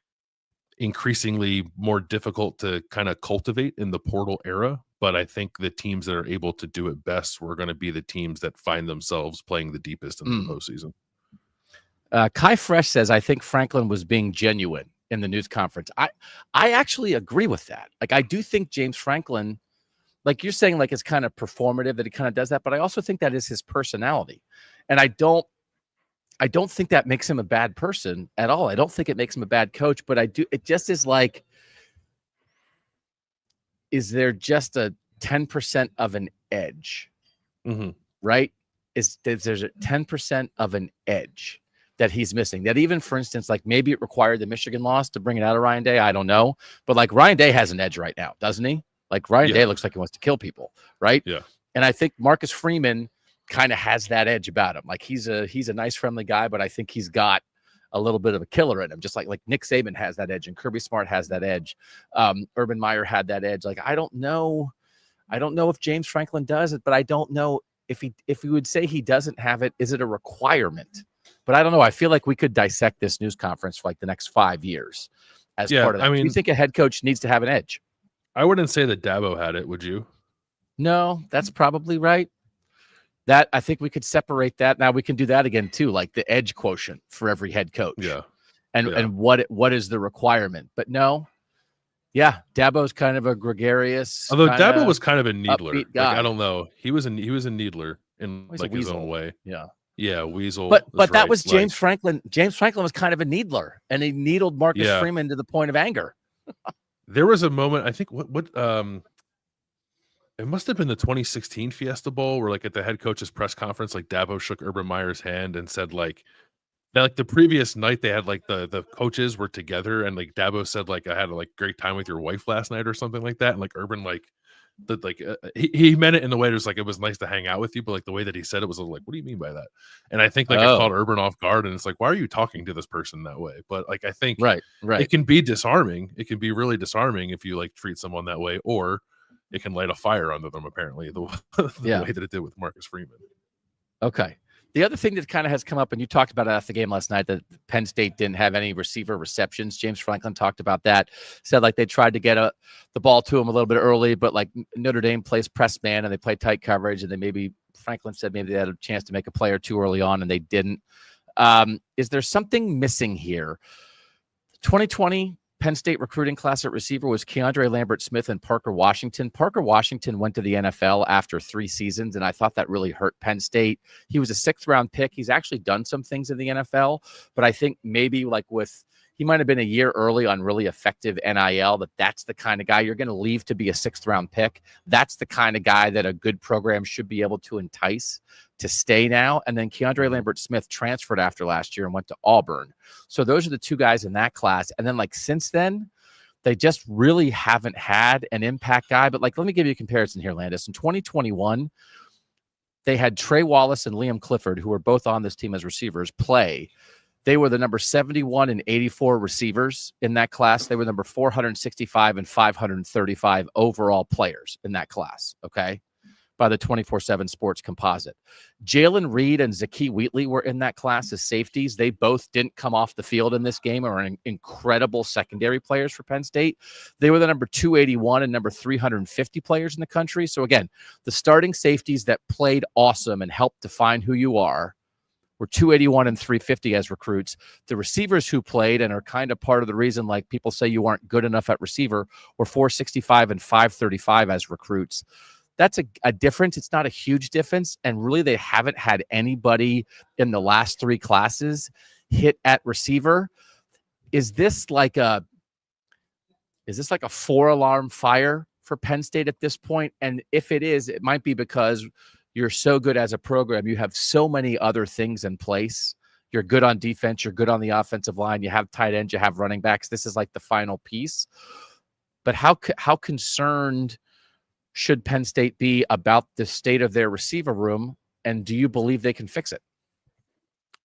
increasingly more difficult to kind of cultivate in the portal era. But I think the teams that are able to do it best were going to be the teams that find themselves playing the deepest in the postseason. Kai Fresh says, I think Franklin was being genuine in the news conference. I actually agree with that. Like, I do think James Franklin, like you're saying, like it's kind of performative that he kind of does that, but I also think that is his personality. And I don't think that makes him a bad person at all. I don't think it makes him a bad coach, but it just is like, is there just a 10% of an edge, right? There's a 10% of an edge that he's missing, that even, for instance, like maybe it required the Michigan loss to bring it out of Ryan Day. I don't know. But like Ryan Day has an edge right now, doesn't he? Like Ryan Day looks like he wants to kill people, right? Yeah. And I think Marcus Freeman kind of has that edge about him. Like he's a nice, friendly guy, but I think he's got a little bit of a killer in him, just like Nick Saban has that edge and Kirby Smart has that edge. Urban Meyer had that edge. Like, I don't know if James Franklin does it, but I don't know if he would say he doesn't have it, is it a requirement? But I don't know. I feel like we could dissect this news conference for like the next 5 years as part of that. Do you think a head coach needs to have an edge? I wouldn't say that Dabo had it, would you? No, that's probably right. That I think we could separate that. Now we can do that again too, like the edge quotient for every head coach. Yeah. And what is the requirement? But no. Yeah, Dabo's kind of a gregarious. Although Dabo was kind of a needler. Like, guy. I don't know. He was a needler in like his own way. Yeah. Yeah, weasel. But that was James Franklin. James Franklin was kind of a needler, and he needled Marcus Freeman to the point of anger. There was a moment, I think it must have been the 2016 Fiesta Bowl where, like, at the head coach's press conference, like Dabo shook Urban Meyer's hand and said, like, that, like, the previous night they had, like, the coaches were together, and like Dabo said, like, I had a great time with your wife last night or something like that, and like Urban he meant it in the way it was like, it was nice to hang out with you, but like the way that he said it was like, what do you mean by that? And I think like it caught Urban off guard, and it's like, why are you talking to this person that way? But like I think right, it can be disarming. It can be really disarming if you like treat someone that way, or it can light a fire under them. Apparently, the way that it did with Marcus Freeman. Okay. The other thing that kind of has come up, and you talked about it after the game last night, that Penn State didn't have any receiver receptions. James Franklin talked about that, said like they tried to get the ball to him a little bit early, but like Notre Dame plays press man and they play tight coverage, and Franklin said maybe they had a chance to make a play or two early on and they didn't. Is there something missing here? 2020 Penn State recruiting class at receiver was Keandre Lambert-Smith and Parker Washington. Parker Washington went to the NFL after 3 seasons, and I thought that really hurt Penn State. He was a 6th-round pick. He's actually done some things in the NFL, but I think maybe like he might have been a year early on really effective NIL, that's the kind of guy you're going to leave to be a 6th-round pick. That's the kind of guy that a good program should be able to entice to stay now. And then Keandre Lambert-Smith transferred after last year and went to Auburn. So those are the 2 guys in that class. And then like since then, they just really haven't had an impact guy. But like, let me give you a comparison here, Landis. In 2021, they had Trey Wallace and Liam Clifford, who were both on this team as receivers, play. They were the number 71 and 84 receivers in that class. They were number 465 and 535 overall players in that class, okay, by the 24/7 Sports Composite. Jalen Reed and Zakee Wheatley were in that class as safeties. They both didn't come off the field in this game, or incredible secondary players for Penn State. They were the number 281 and number 350 players in the country. So again, the starting safeties that played awesome and helped define who you are were 281 and 350 as recruits. The receivers who played and are kind of part of the reason like people say you aren't good enough at receiver were 465 and 535 as recruits. That's a difference. It's not a huge difference. And really, they haven't had anybody in the last 3 classes hit at receiver. Is this like a 4-alarm fire for Penn State at this point? And if it is, it might be because you're so good as a program. You have so many other things in place. You're good on defense. You're good on the offensive line. You have tight ends. You have running backs. This is like the final piece. But how concerned should Penn State be about the state of their receiver room? And do you believe they can fix it?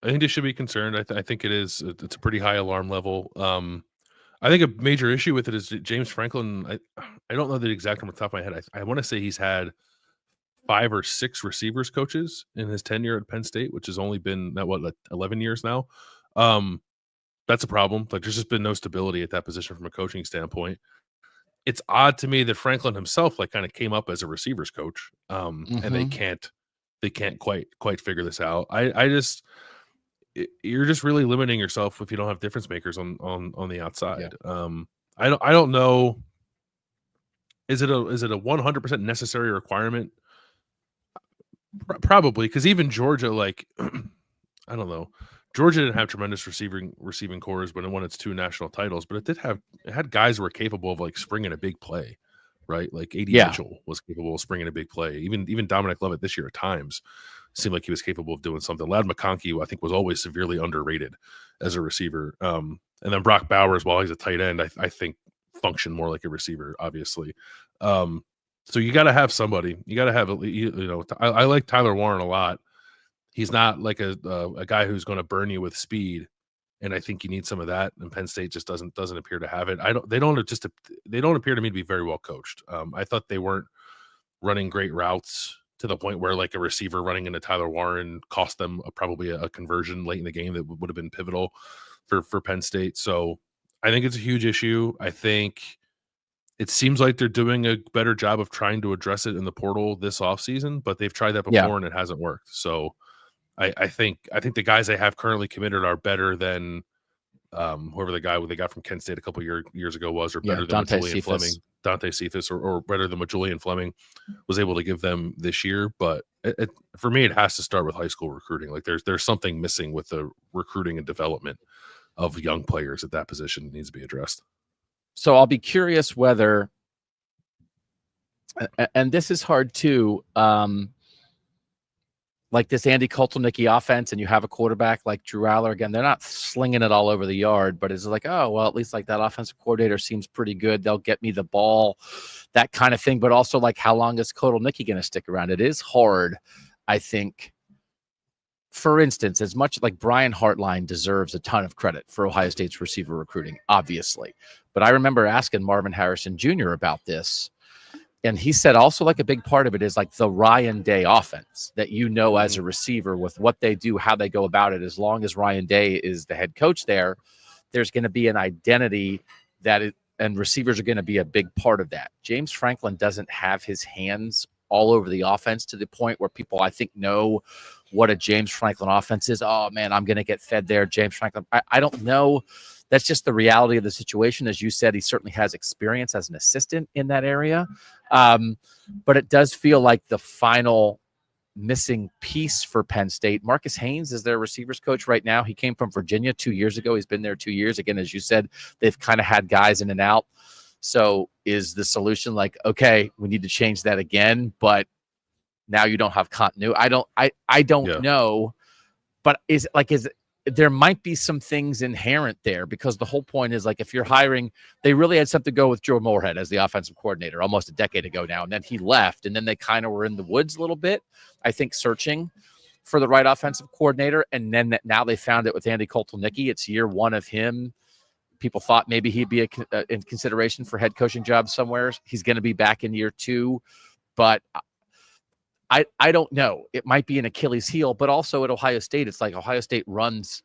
I think they should be concerned. I think it's a pretty high alarm level. I think a major issue with it is James Franklin. I don't know the exact number off the top of my head. I want to say he's had 5 or 6 receivers coaches in his tenure at Penn State, which has only been 11 years now. That's a problem. Like, there's just been no stability at that position from a coaching standpoint. It's odd to me that Franklin himself kind of came up as a receivers coach, and they can't quite figure this out. You're just really limiting yourself if you don't have difference makers on the outside. Yeah. I don't know. Is it a 100% necessary requirement? Probably, because even Georgia, I don't know. Georgia didn't have tremendous receiving cores when it won its 2 national titles, but it had guys who were capable of springing a big play, right? Like A.D. Mitchell was capable of springing a big play. Even Dominic Lovett this year at times seemed like he was capable of doing something. Ladd McConkey, I think, was always severely underrated as a receiver. And then Brock Bowers, while he's a tight end, I think function more like a receiver, obviously. So you got to have somebody. You got to have, I like Tyler Warren a lot. He's not like a guy who's going to burn you with speed, and I think you need some of that. And Penn State just doesn't appear to have it. They don't appear to me to be very well coached. I thought they weren't running great routes to the point where like a receiver running into Tyler Warren cost them probably a conversion late in the game that would have been pivotal for Penn State. So I think it's a huge issue. I think it seems like they're doing a better job of trying to address it in the portal this offseason, but they've tried that before and it hasn't worked. So I think the guys they have currently committed are better than whoever the guy they got from Kent State a couple years ago was, or better than Julian Fleming, Dante Cephas, or better than what Julian Fleming was able to give them this year. But for me, it has to start with high school recruiting. Like there's something missing with the recruiting and development of young players at that position that needs to be addressed. So I'll be curious whether, and this is hard too, like this Andy Kotelnicki offense, and you have a quarterback like Drew Aller. Again, they're not slinging it all over the yard, but it's like, oh, well, at least like that offensive coordinator seems pretty good. They'll get me the ball, that kind of thing. But also like, how long is Kotelnicki going to stick around? It is hard, I think. For instance, as much like Brian Hartline deserves a ton of credit for Ohio State's receiver recruiting, obviously. But I remember asking Marvin Harrison Jr. about this. And he said also like a big part of it is like the Ryan Day offense that, as a receiver with what they do, how they go about it. As long as Ryan Day is the head coach there, there's going to be an identity and receivers are going to be a big part of that. James Franklin doesn't have his hands all over the offense to the point where people, I think, know what a James Franklin offense is. Oh man, I'm going to get fed there. James Franklin. I don't know. That's just the reality of the situation. As you said, he certainly has experience as an assistant in that area. But it does feel like the final missing piece for Penn State. Marcus Haynes is their receivers coach right now. He came from Virginia 2 years ago. He's been there 2 years. Again, as you said, they've kind of had guys in and out. So is the solution like, okay, we need to change that again, but now you don't have continuity? I don't know. But there might be some things inherent there, because the whole point is like, if you're hiring, they really had something to go with Joe Moorhead as the offensive coordinator almost a decade ago now. And then he left, and then they kind of were in the woods a little bit, I think, searching for the right offensive coordinator. And then now they found it with Andy Kotelnicki. It's year one of him. People thought maybe he'd be in consideration for head coaching jobs somewhere. He's going to be back in year two, but I don't know. It might be an Achilles heel, but also at Ohio State, it's like Ohio State runs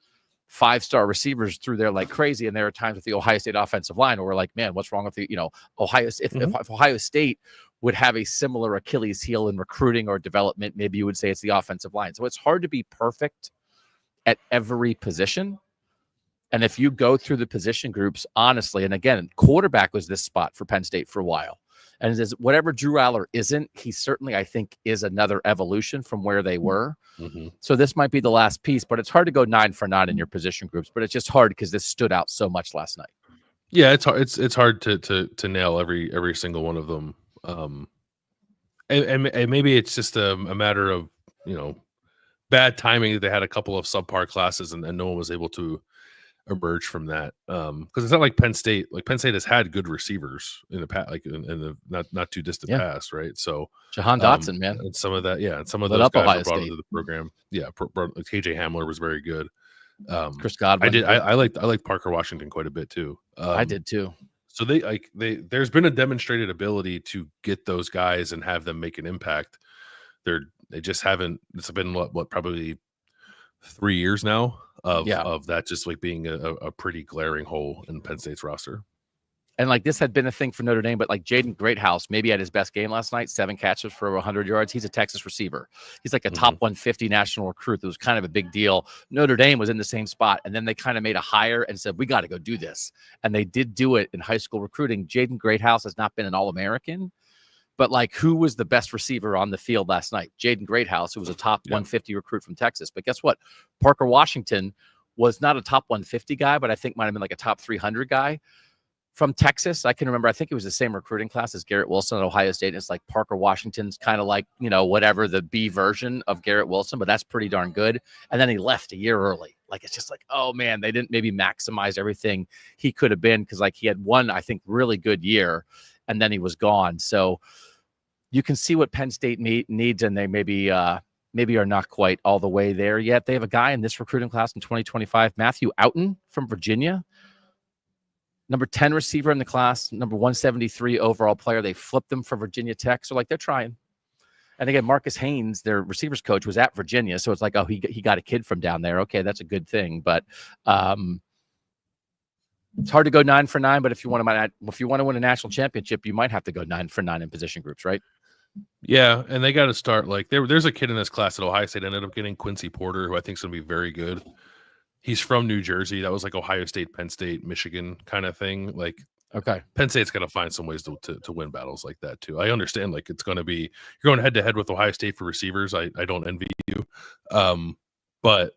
5-star receivers through there like crazy. And there are times with the Ohio State offensive line where we're like, man, what's wrong with Ohio? If Ohio State would have a similar Achilles heel in recruiting or development, maybe you would say it's the offensive line. So it's hard to be perfect at every position. And if you go through the position groups, honestly, and again, quarterback was this spot for Penn State for a while. And whatever Drew Aller isn't, he certainly, I think, is another evolution from where they were. Mm-hmm. So this might be the last piece, but it's hard to go 9 for 9 in your position groups. But it's just hard because this stood out so much last night. Yeah, it's hard. It's hard to nail every single one of them. And maybe it's just a matter of bad timing that they had a couple of subpar classes and no one was able to emerge from that, because it's not like Penn State has had good receivers in the past, like in the not too distant past, right? So Jahan Dotson, man, and some of that, and some of those guys were brought into the program. KJ Hamler was very good. Chris Godwin, I liked Parker Washington quite a bit too. I did too. So there's been a demonstrated ability to get those guys and have them make an impact. They just haven't. It's been what probably 3 years now of that just like being a pretty glaring hole in Penn State's roster. And like this had been a thing for Notre Dame, but like Jaden Greathouse maybe had his best game last night, 7 catches for 100 yards. He's a Texas receiver. He's like a top 150 national recruit. That was kind of a big deal. Notre Dame was in the same spot, and then they kind of made a hire and said, we got to go do this. And they did do it in high school recruiting. Jaden Greathouse has not been an All-American, but like, who was the best receiver on the field last night? Jaden Greathouse, who was a top 150 recruit from Texas. But guess what? Parker Washington was not a top 150 guy, but I think might have been like a top 300 guy. from Texas. I can remember, I think it was the same recruiting class as Garrett Wilson at Ohio State. And it's like Parker Washington's kind of like, whatever the B version of Garrett Wilson, but that's pretty darn good. And then he left a year early. Like, it's just like, oh man, they didn't maybe maximize everything he could have been. Cause like he had one, I think, really good year and then he was gone. So you can see what Penn State needs. And they maybe are not quite all the way there yet. They have a guy in this recruiting class in 2025, Matthew Outen from Virginia. Number 10 receiver in the class, number 173 overall player. They flipped them for Virginia Tech. So, like, they're trying. And again, Marcus Haynes, their receivers coach, was at Virginia. So it's like, oh, he got a kid from down there. Okay, that's a good thing. But it's hard to go 9 for 9. But if you want to win a national championship, you might have to go 9 for 9 in position groups, right? Yeah, and they got to start. Like, there's a kid in this class at Ohio State ended up getting Quincy Porter, who I think is going to be very good. He's from New Jersey. That was like Ohio State, Penn State, Michigan kind of thing. Like, okay, Penn State's got to find some ways to win battles like that too. I understand, like, it's going to be, you're going head to head with Ohio State for receivers. I don't envy you, but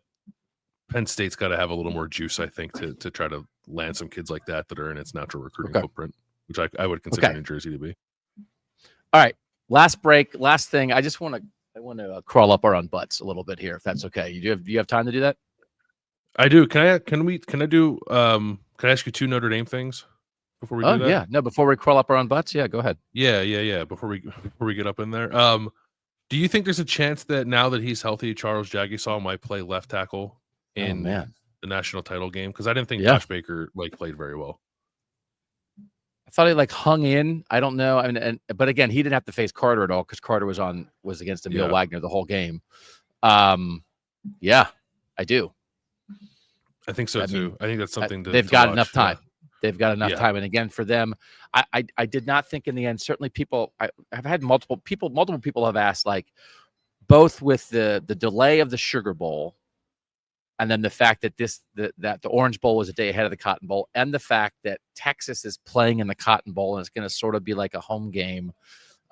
Penn State's got to have a little more juice, I think, to try to land some kids like that are in its natural recruiting footprint, which I would consider New Jersey to be. All right, last break, last thing. I want to crawl up our own butts a little bit here, if that's okay. Do you have time to do that? I do. Can I ask you 2 Notre Dame things before we do that? Yeah. No, before we crawl up our own butts? Yeah, go ahead. Yeah. Before we get up in there. Do you think there's a chance that now that he's healthy, Charles Jagisaw might play left tackle in the national title game? Because I didn't think Josh Baker played very well. I thought he hung in. I don't know. I mean, but again, he didn't have to face Carter at all because Carter was against Emil Wagner the whole game. Yeah, I do. I think so too. I think that's something they've got enough time. They've got enough time. And again, for them, I did not think in the end, certainly I've had multiple people have asked, like, both with the delay of the Sugar Bowl and then the fact that that the Orange Bowl was a day ahead of the Cotton Bowl, and the fact that Texas is playing in the Cotton Bowl and it's going to sort of be like a home game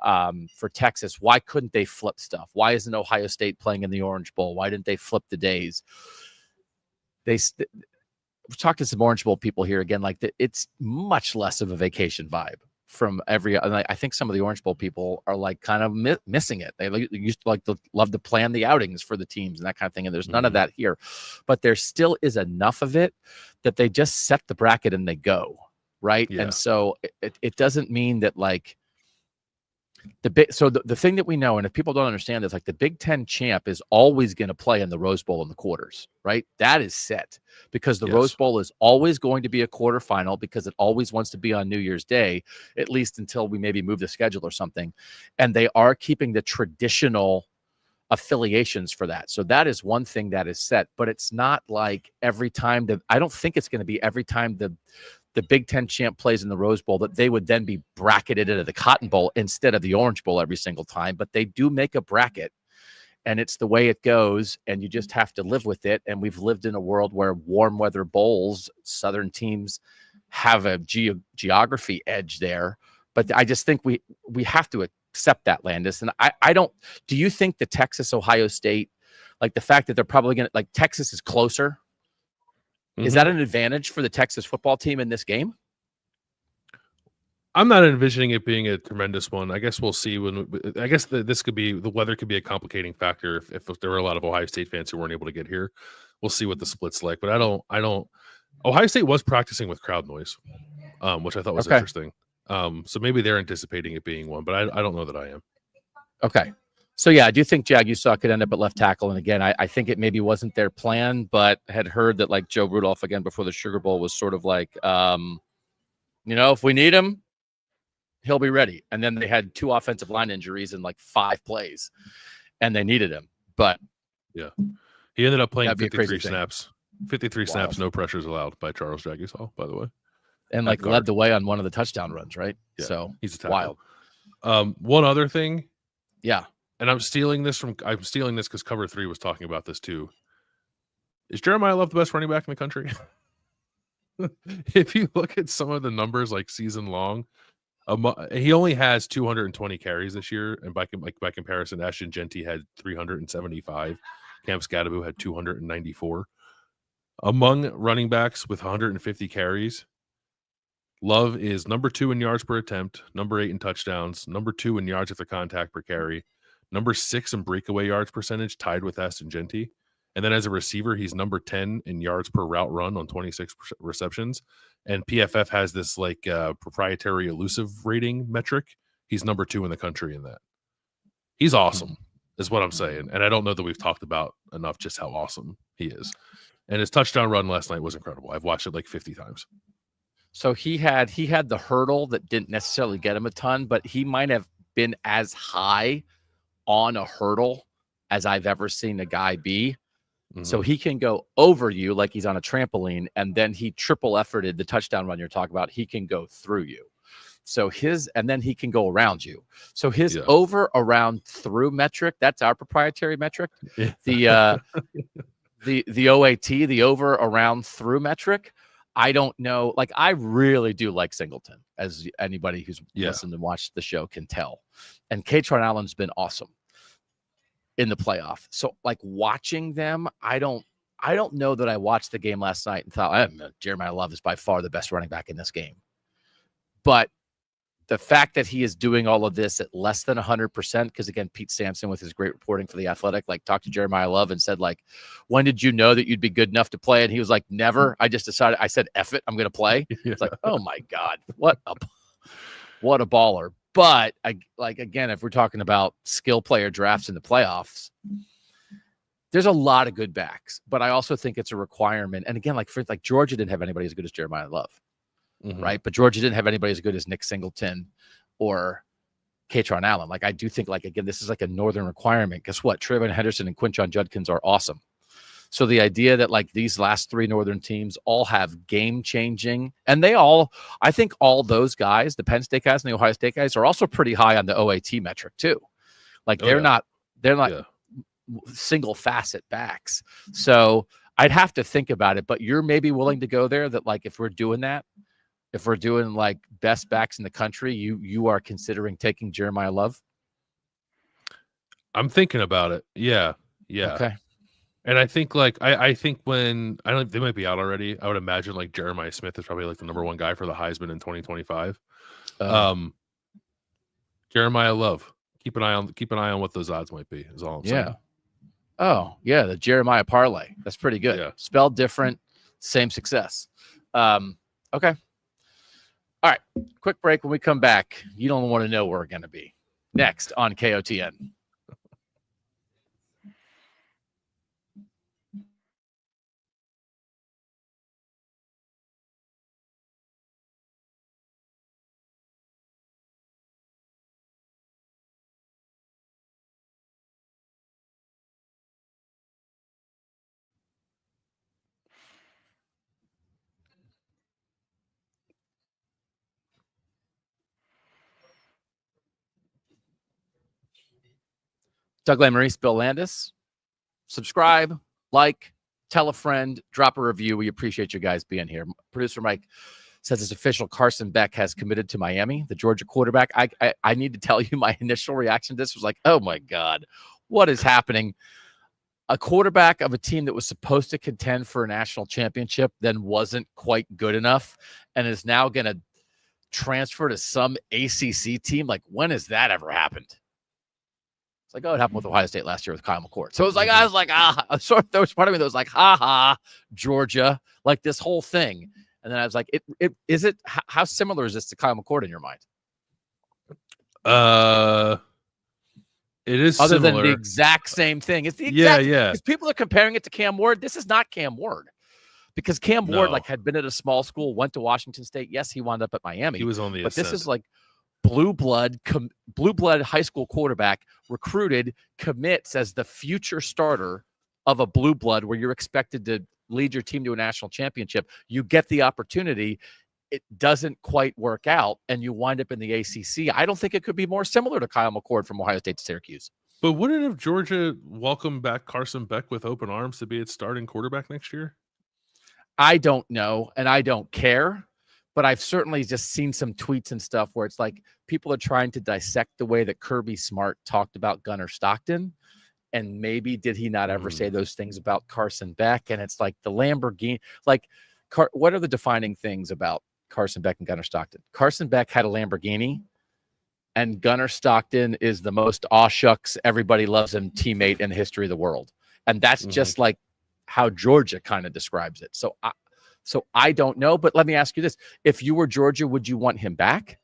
for Texas. Why couldn't they flip stuff? Why isn't Ohio State playing in the Orange Bowl? Why didn't they flip the days? We're talking to some Orange Bowl people here again. Like, it's much less of a vacation vibe from every. I think some of the Orange Bowl people are like kind of missing it. They used to love to plan the outings for the teams and that kind of thing. And there's none of that here, but there still is enough of it that they just set the bracket and they go right. Yeah. And so it doesn't mean that the thing that we know, and if people don't understand this, like, the Big Ten champ is always going to play in the Rose Bowl in the quarters, right? That is set because the Rose Bowl is always going to be a quarterfinal because it always wants to be on New Year's Day, at least until we maybe move the schedule or something. And they are keeping the traditional affiliations for that. So that is one thing that is set, but it's not like every time I don't think it's going to be every time the Big Ten champ plays in the Rose Bowl that they would then be bracketed into the Cotton Bowl instead of the Orange Bowl every single time. But they do make a bracket, and it's the way it goes, and you just have to live with it. And we've lived in a world where warm weather bowls, Southern teams have a geography edge there. But I just think we have to accept that, Landis. And I don't. Do you think the Texas, Ohio State, like the fact that they're probably going to, like, Texas is closer? Is that an advantage for the Texas football team in this game? I'm not envisioning it being a tremendous one. I guess we'll see the weather could be a complicating factor if there were a lot of Ohio State fans who weren't able to get here. We'll see what the split's like, but I don't. Ohio State was practicing with crowd noise, which I thought was interesting. So maybe they're anticipating it being one, but I don't know that I am. Okay. So, yeah, I do think Jagisaw could end up at left tackle. And again, I think it maybe wasn't their plan, but had heard that, like, Joe Rudolph, again, before the Sugar Bowl, was sort of like, if we need him, he'll be ready. And then they had 2 offensive line injuries in like 5 plays, and they needed him. But yeah, he ended up playing 53 snaps. 53 snaps, no pressures allowed by Charles Jagisaw, by the way. And led the way on one of the touchdown runs, right? Yeah, so he's wild. One other thing. Yeah. And I'm stealing this because Cover 3 was talking about this too. Is Jeremiah Love the best running back in the country? If you look at some of the numbers, like, season long, he only has 220 carries this year, and by comparison, Ashton Genty had 375. Cam Scadaboo had 294. Among running backs with 150 carries, Love is number 2 in yards per attempt, number 8 in touchdowns, number 2 in yards after contact per carry, number 6 in breakaway yards percentage, tied with S and Genty. And then as a receiver, he's number 10 in yards per route run on 26 receptions. And PFF has this like proprietary elusive rating metric. He's number 2 in the country in that. He's awesome, is what I'm saying. And I don't know that we've talked about enough just how awesome he is. And his touchdown run last night was incredible. I've watched it like 50 times. So he had the hurdle that didn't necessarily get him a ton, but he might have been as high on a hurdle as I've ever seen a guy be. Mm-hmm. So he can go over you like he's on a trampoline, and then he triple efforted the touchdown run you're talking about. He can go through you. So and then he can go around you. So his over, around, through metric, that's our proprietary metric. Yeah. The OAT, the over, around, through metric. I don't know. Like, I really do like Singleton, as anybody who's listened and watched the show can tell. And Katron Allen's been awesome in the playoff. So, like, watching them, I don't know that I watched the game last night and thought, Jeremiah Love is by far the best running back in this game. But the fact that he is doing all of this at less than 100%, because again, Pete Sampson with his great reporting for The Athletic, like, talked to Jeremiah Love and said, like, when did you know that you'd be good enough to play? And he was like, never. I just decided, I said, F it, I'm going to play. It's like, oh my God, what a baller. But again, if we're talking about skill player drafts in the playoffs, there's a lot of good backs, but I also think it's a requirement. And again, like Georgia didn't have anybody as good as Jeremiah Love. Mm-hmm. Right. But Georgia didn't have anybody as good as Nick Singleton or Katron Allen. Like, I do think, like, again, this is like a Northern requirement. Guess what? Trayvon Henderson and Quinshon Judkins are awesome. So the idea that, like, these last 3 Northern teams all have game changing, and I think all those guys, the Penn State guys and the Ohio State guys, are also pretty high on the OAT metric too. Like, they're not single facet backs. So I'd have to think about it, but you're maybe willing to go there, that, like, if we're doing that, if we're doing like best backs in the country, you are considering taking Jeremiah Love? I'm thinking about it. Yeah. Okay. And I think, like, I think when they might be out already. I would imagine like Jeremiah Smith is probably like the number 1 guy for the Heisman in 2025. Jeremiah Love. Keep an eye on what those odds might be. Is all I'm saying. Oh yeah, the Jeremiah parlay. That's pretty good. Yeah. Spelled different, same success. Okay. All right, quick break. When we come back, you don't want to know where we're going to be next on KOTN. Doug Lesmerises, Bill Landis. Subscribe, like, tell a friend, drop a review. We appreciate you guys being here. Producer Mike says it's official. Carson Beck has committed to Miami, the Georgia quarterback. I need to tell you, my initial reaction to this was like, oh my God, what is happening? A quarterback of a team that was supposed to contend for a national championship, then wasn't quite good enough, and is now going to transfer to some ACC team. Like, when has that ever happened? It's like, oh, it happened with Ohio State last year with Kyle McCord. So it was like, I was like, there was part of me that was like, Georgia, like this whole thing. And then I was like, how similar is this to Kyle McCord in your mind? It is other similar. Than the exact same thing. It's the exact, because people are comparing it to Cam Ward. This is not Cam Ward, because Cam Ward had been at a small school, went to Washington State. Yes, he wound up at Miami. He was on the but ascent. This is like blue blood high school quarterback, recruited, commits as the future starter of a blue blood, where you're expected to lead your team to a national championship. You get the opportunity. It doesn't quite work out, and you wind up in the ACC. I don't think it could be more similar to Kyle McCord from Ohio State to Syracuse. But wouldn't have Georgia welcomed back Carson Beck with open arms to be its starting quarterback next year? I don't know, and I don't care. But I've certainly just seen some tweets and stuff where it's like people are trying to dissect the way that Kirby Smart talked about Gunnar Stockton. And maybe did he not ever say those things about Carson Beck? And it's like the Lamborghini, like, what are the defining things about Carson Beck and Gunnar Stockton. Carson Beck had a Lamborghini, and Gunnar Stockton is the most aw shucks, everybody loves him teammate in the history of the world. And that's just like how Georgia kind of describes it. So I don't know, but let me ask you this. If you were Georgia, would you want him back?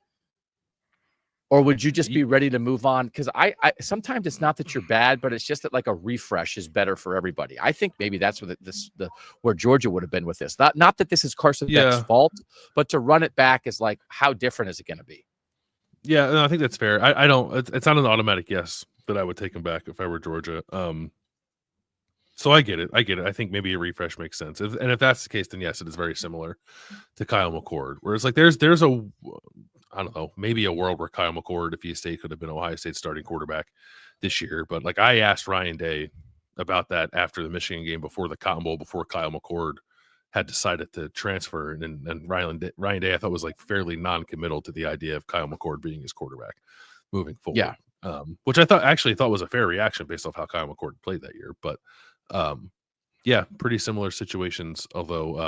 Or would you just be ready to move on? Because I sometimes it's not that you're bad, but it's just that like a refresh is better for everybody. I think maybe that's where Georgia would have been with this. Not that this is Carson Beck's fault, but to run it back is like, how different is it going to be? Yeah, no, I think that's fair. I don't. It's not an automatic yes that I would take him back if I were Georgia. So I get it. I think maybe a refresh makes sense. And if that's the case, then yes, it is very similar to Kyle McCord. Whereas like there's a, I don't know, maybe a world where Kyle McCord, if he stayed, could have been Ohio State's starting quarterback this year. But like I asked Ryan Day about that after the Michigan game before the Cotton Bowl, before Kyle McCord had decided to transfer. And Ryan Day, I thought, was like fairly non-committal to the idea of Kyle McCord being his quarterback moving forward. Yeah. Which I thought was a fair reaction based off how Kyle McCord played that year. But yeah, pretty similar situations, although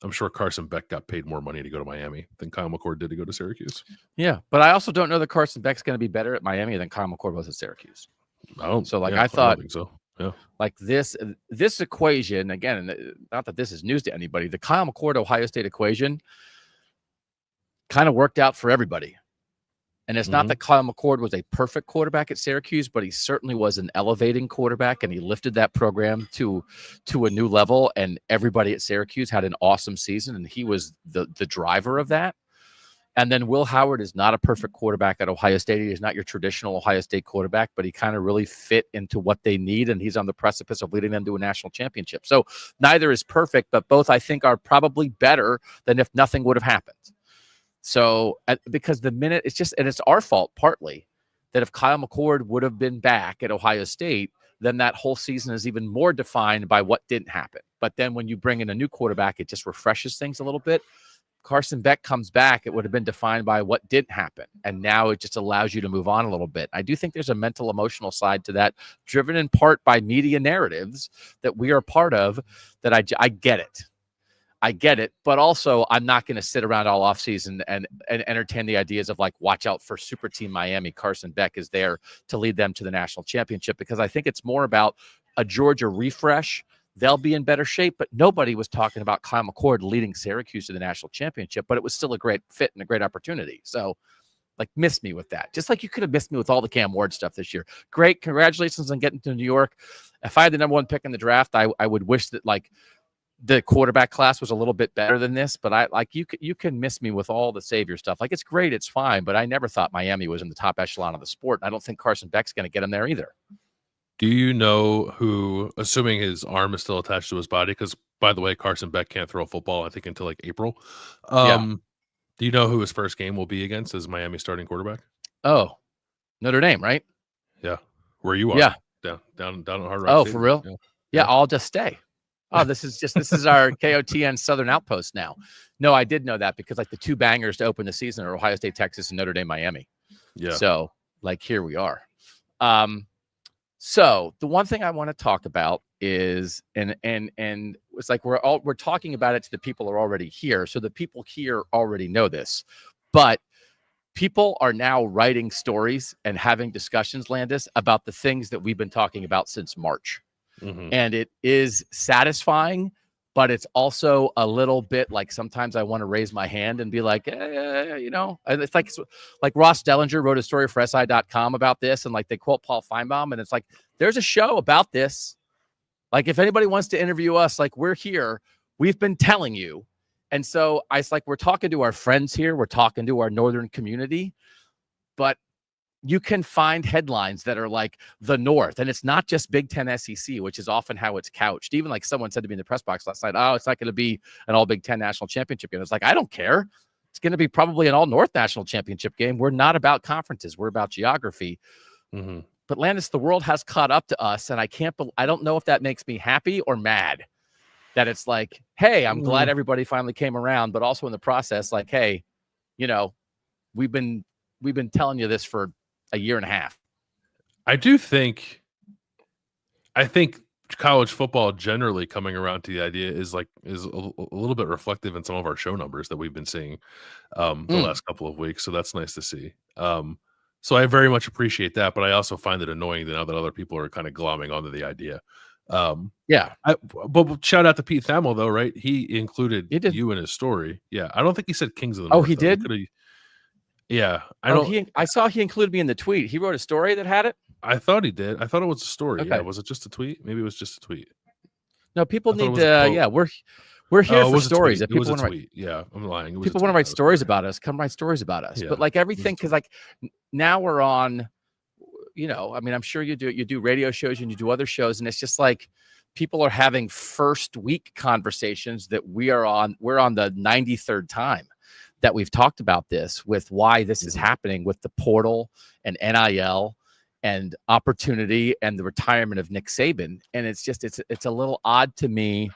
I'm sure Carson Beck got paid more money to go to Miami than Kyle McCord did to go to Syracuse. Yeah, but I also don't know that Carson Beck's going to be better at Miami than Kyle McCord was at Syracuse. So like I thought, I think so. Yeah. Like this equation, again, not that this is news to anybody, the Kyle McCord Ohio State equation kind of worked out for everybody. And it's not that Kyle McCord was a perfect quarterback at Syracuse, but he certainly was an elevating quarterback, and he lifted that program to a new level. And everybody at Syracuse had an awesome season, and he was the driver of that. And then Will Howard is not a perfect quarterback at Ohio State. He is not your traditional Ohio State quarterback, but he kind of really fit into what they need, and he's on the precipice of leading them to a national championship. So neither is perfect, but both I think are probably better than if nothing would have happened. So because the minute it's our fault partly that if Kyle McCord would have been back at Ohio State, then that whole season is even more defined by what didn't happen. But then when you bring in a new quarterback, it just refreshes things a little bit. Carson Beck comes back, it would have been defined by what didn't happen. And now it just allows you to move on a little bit. I do think there's a mental, emotional side to that, driven in part by media narratives that we are part of, that I get it. I get it, but also I'm not going to sit around all offseason and entertain the ideas of like, watch out for Super Team Miami. Carson Beck is there to lead them to the national championship, because I think it's more about a Georgia refresh. They'll be in better shape, but nobody was talking about Kyle McCord leading Syracuse to the national championship, but it was still a great fit and a great opportunity. So like, miss me with that. Just like you could have missed me with all the Cam Ward stuff this year. Great. Congratulations on getting to New York. If I had the number one pick in the draft, I would wish that like the quarterback class was a little bit better than this, but I like you can miss me with all the savior stuff. Like, it's great, it's fine, but I never thought Miami was in the top echelon of the sport. And I don't think Carson Beck's going to get him there either. Do you know who, assuming his arm is still attached to his body, because by the way, Carson Beck can't throw a football, I think, until like April. Do you know who his first game will be against as Miami starting quarterback? Oh, Notre Dame, right? Yeah. Where you are. Yeah. Down at Hard Rock Oh, Stadium. for real? Yeah, I'll just stay. Oh, this is our KOTN Southern Outpost now. No, I did know that because like the two bangers to open the season are Ohio State, Texas, and Notre Dame, Miami. Yeah. So like, here we are. So the one thing I want to talk about is, and it's like we're talking about it to the people who are already here. So the people here already know this, but people are now writing stories and having discussions, Landis, about the things that we've been talking about since March. And it is satisfying, but it's also a little bit like sometimes I want to raise my hand and be like, it's like Ross Dellinger wrote a story for SI.com about this. And like they quote Paul Feinbaum, and it's like, there's a show about this. Like, if anybody wants to interview us, like, we're here, we've been telling you. And so it's like, we're talking to our friends here. We're talking to our Northern community, but you can find headlines that are like the North, and it's not just Big Ten SEC, which is often how it's couched. Even like someone said to me in the press box last night, oh, it's not going to be an all Big Ten national championship game. It's like, I don't care. It's going to be probably an all North national championship game. We're not about conferences. We're about geography. But Landis, the world has caught up to us. And I don't know if that makes me happy or mad that it's like, hey, I'm glad everybody finally came around, but also in the process, like, hey, we've been telling you this for a year and a half. I think college football generally coming around to the idea is a little bit reflective in some of our show numbers that we've been seeing the last couple of weeks. So that's nice to see. So I very much appreciate that, but I also find it annoying now that other people are kind of glomming onto the idea. But shout out to Pete Thamel though, right? He included you in his story. Yeah, I don't think he said Kings of the North. Oh, he did. I saw he included me in the tweet. He wrote a story that had it. I thought he did. I thought it was a story. Okay. Yeah, was it just a tweet? Maybe it was just a tweet. No, people need to. Yeah, we're here for stories. If people want to write, yeah, I'm lying. People want to write stories about us. Come write stories about us. Yeah, but like everything, because like now we're on. I mean, I'm sure you do radio shows and you do other shows, and it's just like people are having first week conversations that we're on the 93rd time that we've talked about this with why this is happening with the portal and NIL and opportunity and the retirement of Nick Saban. And it's just, it's a little odd to me.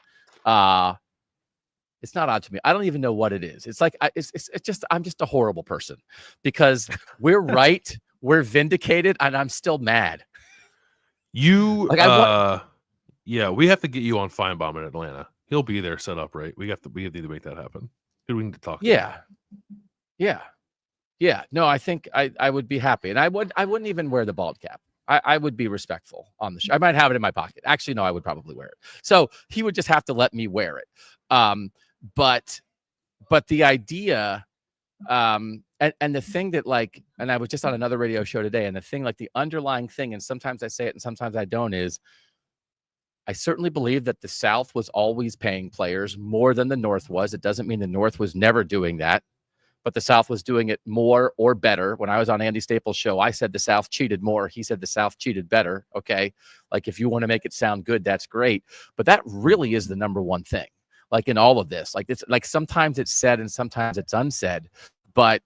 It's not odd to me. I don't even know what it is. It's like, it's just, I'm just a horrible person because we're right. We're vindicated and I'm still mad. We have to get you on Feinbaum in Atlanta. He'll be there set up, right? We need to make that happen. Who do we need to talk to? Yeah. No, I think I would be happy. And I wouldn't even wear the bald cap. I would be respectful on the show. I might have it in my pocket. Actually, no, I would probably wear it. So he would just have to let me wear it. But the idea, and the thing that like, and I was just on another radio show today, and the thing, like the underlying thing, and sometimes I say it and sometimes I don't, is I certainly believe that the South was always paying players more than the North was. It doesn't mean the North was never doing that, but the South was doing it more or better. When I was on Andy Staples' show, I said the South cheated more. He said the South cheated better. Okay. Like if you want to make it sound good, that's great. But that really is the number one thing. Like in all of this, like it's like sometimes it's said and sometimes it's unsaid, but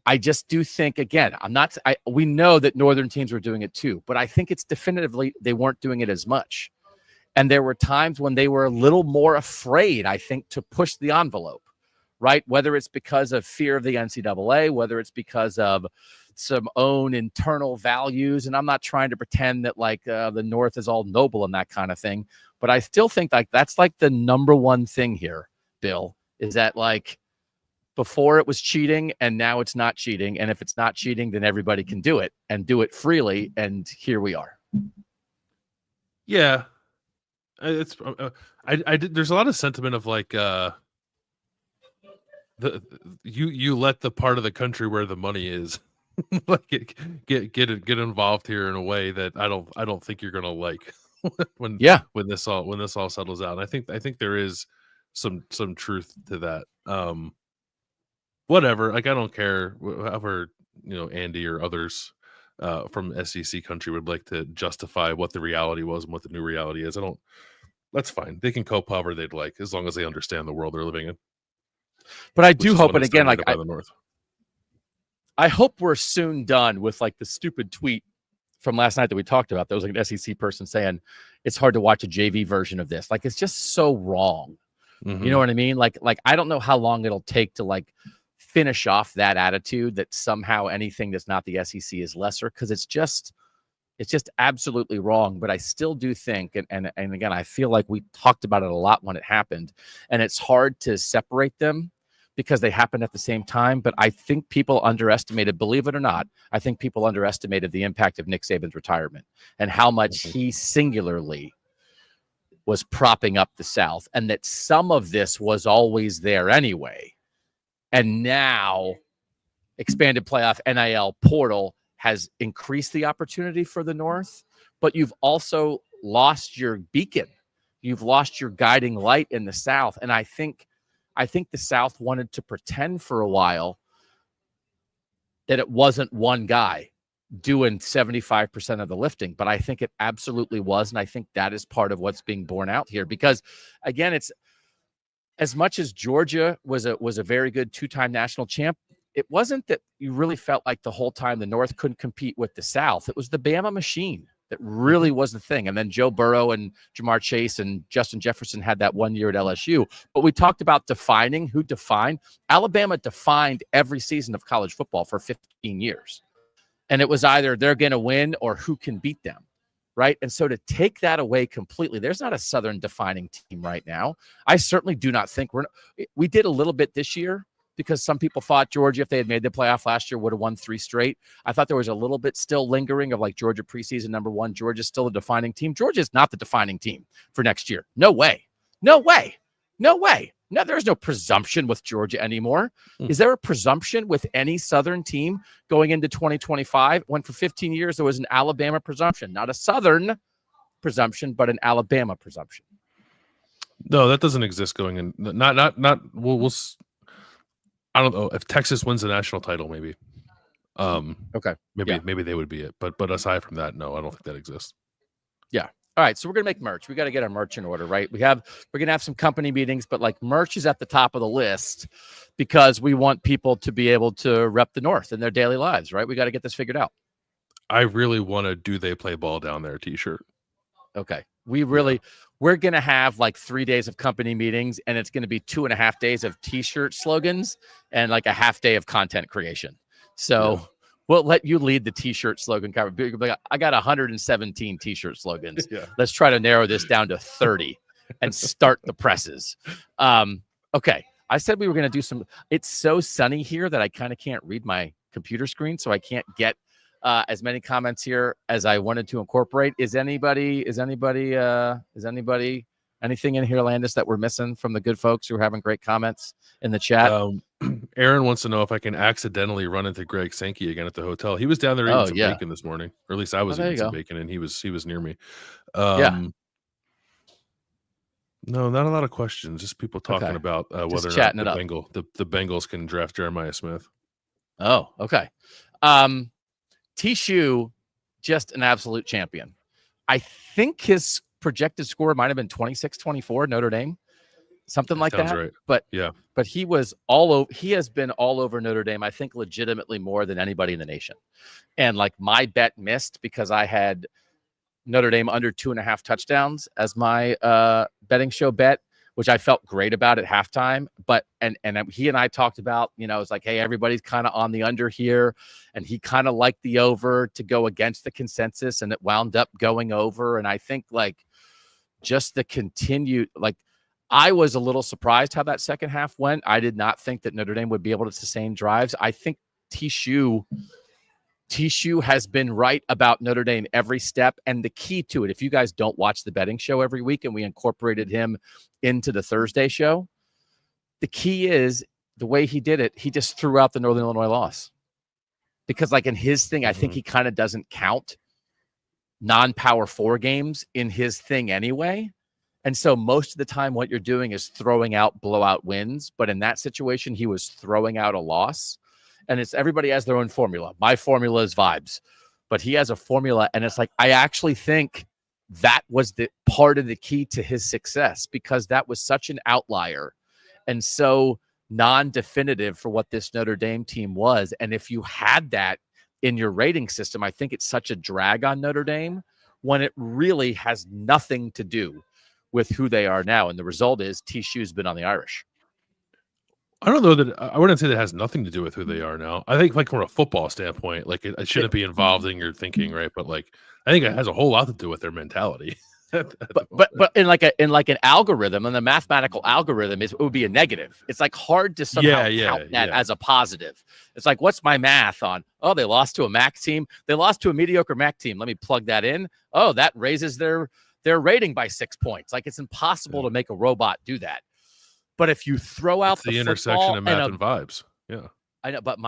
I just do think, again, we know that Northern teams were doing it too, but I think it's definitively, they weren't doing it as much. And there were times when they were a little more afraid, I think, to push the envelope, right? Whether it's because of fear of the NCAA, whether it's because of some own internal values. And I'm not trying to pretend that like the North is all noble and that kind of thing. But I still think like that's like the number one thing here, Bill, is that like before it was cheating and now it's not cheating. And if it's not cheating, then everybody can do it and do it freely. And here we are. Yeah. It's there's a lot of sentiment of like you let the part of the country where the money is like get involved here in a way that I don't think you're gonna like when this all settles out. And I think there is some truth to that. Whatever, like I don't care however Andy or others from SEC country would like to justify what the reality was and what the new reality is. That's fine. They can cope however they'd like, as long as they understand the world they're living in. But I do hope, and again, like the North. I hope we're soon done with like the stupid tweet from last night that we talked about. There was like an SEC person saying it's hard to watch a JV version of this. Like it's just so wrong. Mm-hmm. You know what I mean? Like I don't know how long it'll take to like finish off that attitude that somehow anything that's not the SEC is lesser, because it's just absolutely wrong. But I still do think, and again, I feel like we talked about it a lot when it happened, and it's hard to separate them because they happened at the same time. But I think people underestimated, believe it or not, I think people underestimated the impact of Nick Saban's retirement and how much he singularly was propping up the South, and that some of this was always there anyway. And now expanded playoff, NIL, portal has increased the opportunity for the North, but you've also lost your beacon. You've lost your guiding light in the South. And I think the South wanted to pretend for a while that it wasn't one guy doing 75% of the lifting, but I think it absolutely was. And I think that is part of what's being borne out here, because again, it's as much as Georgia was a very good two-time national champ. It wasn't that you really felt like the whole time the North couldn't compete with the South. It was the Bama machine that really was the thing. And then Joe Burrow and Jamar Chase and Justin Jefferson had that 1 year at LSU. But we talked about defining who defined. Alabama defined every season of college football for 15 years. And it was either they're going to win or who can beat them. right? And so to take that away completely, there's not a Southern defining team right now. I certainly do not think we did a little bit this year because some people thought Georgia, if they had made the playoff last year, would have won 3 straight. I thought there was a little bit still lingering of like Georgia preseason number 1. Georgia's still the defining team. Georgia is not the defining team for next year. No way. No way. No way. No, there's no presumption with Georgia anymore. Is there a presumption with any Southern team going into 2025 when for 15 years there was an Alabama presumption, not a Southern presumption, but an Alabama presumption? No, that doesn't exist going in. We'll I don't know if Texas wins the national title, maybe. Okay. Maybe they would be it. But aside from that, no, I don't think that exists. Yeah. All right, so we're gonna make merch. We got to get our merch in order, right? We're gonna have some company meetings, but like merch is at the top of the list because we want people to be able to rep the North in their daily lives, right? We got to get this figured out. I really want a "Do They Play Ball Down There" T-shirt. Okay, we're gonna have like 3 days of company meetings, and it's gonna be 2.5 days of T-shirt slogans and like a half day of content creation. So. Yeah. We'll let you lead the T-shirt slogan cover. I got 117 T-shirt slogans. Yeah. Let's try to narrow this down to 30 and start the presses. Okay. I said we were going to do some. It's so sunny here that I kind of can't read my computer screen, so I can't get as many comments here as I wanted to incorporate. Is anybody anything in here, Landis, that we're missing from the good folks who are having great comments in the chat? Aaron wants to know if I can accidentally run into Greg Sankey again at the hotel. He was down there eating some bacon this morning, or at least I was eating some bacon, and he was near me. No, not a lot of questions. Just people talking about whether or not the Bengals can draft Jeremiah Smith. Oh, okay. Tishu, just an absolute champion. I think his projected score might have been 26-24 Notre Dame. Something like that. Right. But he was he has been all over Notre Dame, I think, legitimately more than anybody in the nation. And like my bet missed because I had Notre Dame under 2.5 touchdowns as my betting show bet, which I felt great about at halftime. But and he and I talked about, it's like, hey, everybody's kind of on the under here, and he kind of liked the over to go against the consensus, and it wound up going over. And I think like just the continued I was a little surprised how that second half went. I did not think that Notre Dame would be able to sustain drives. I think Tishu has been right about Notre Dame every step. And the key to it, if you guys don't watch the betting show every week, and we incorporated him into the Thursday show, the key is the way he did it. He just threw out the Northern Illinois loss because like in his thing, I think he kind of doesn't count non-Power 4 games in his thing anyway. And so most of the time what you're doing is throwing out blowout wins. But in that situation, he was throwing out a loss. And it's everybody has their own formula. My formula is vibes. But he has a formula. And it's like, I actually think that was the part of the key to his success because that was such an outlier and so non-definitive for what this Notre Dame team was. And if you had that in your rating system, I think it's such a drag on Notre Dame when it really has nothing to do with who they are now. And the result is Tishu's been on the Irish. I don't know that I wouldn't say that has nothing to do with who they are now. I think like from a football standpoint, like it shouldn't be involved in your thinking, right? But like I think it has a whole lot to do with their mentality. but in like an algorithm, and the mathematical algorithm it would be a negative. It's like hard to somehow count that as a positive. It's like, what's my math on? Oh, they lost to a MAC team. They lost to a mediocre MAC team. Let me plug that in. Oh, that raises their rating by 6 points. Like it's impossible to make a robot do that. But if you throw out the intersection of math and vibes, I know. But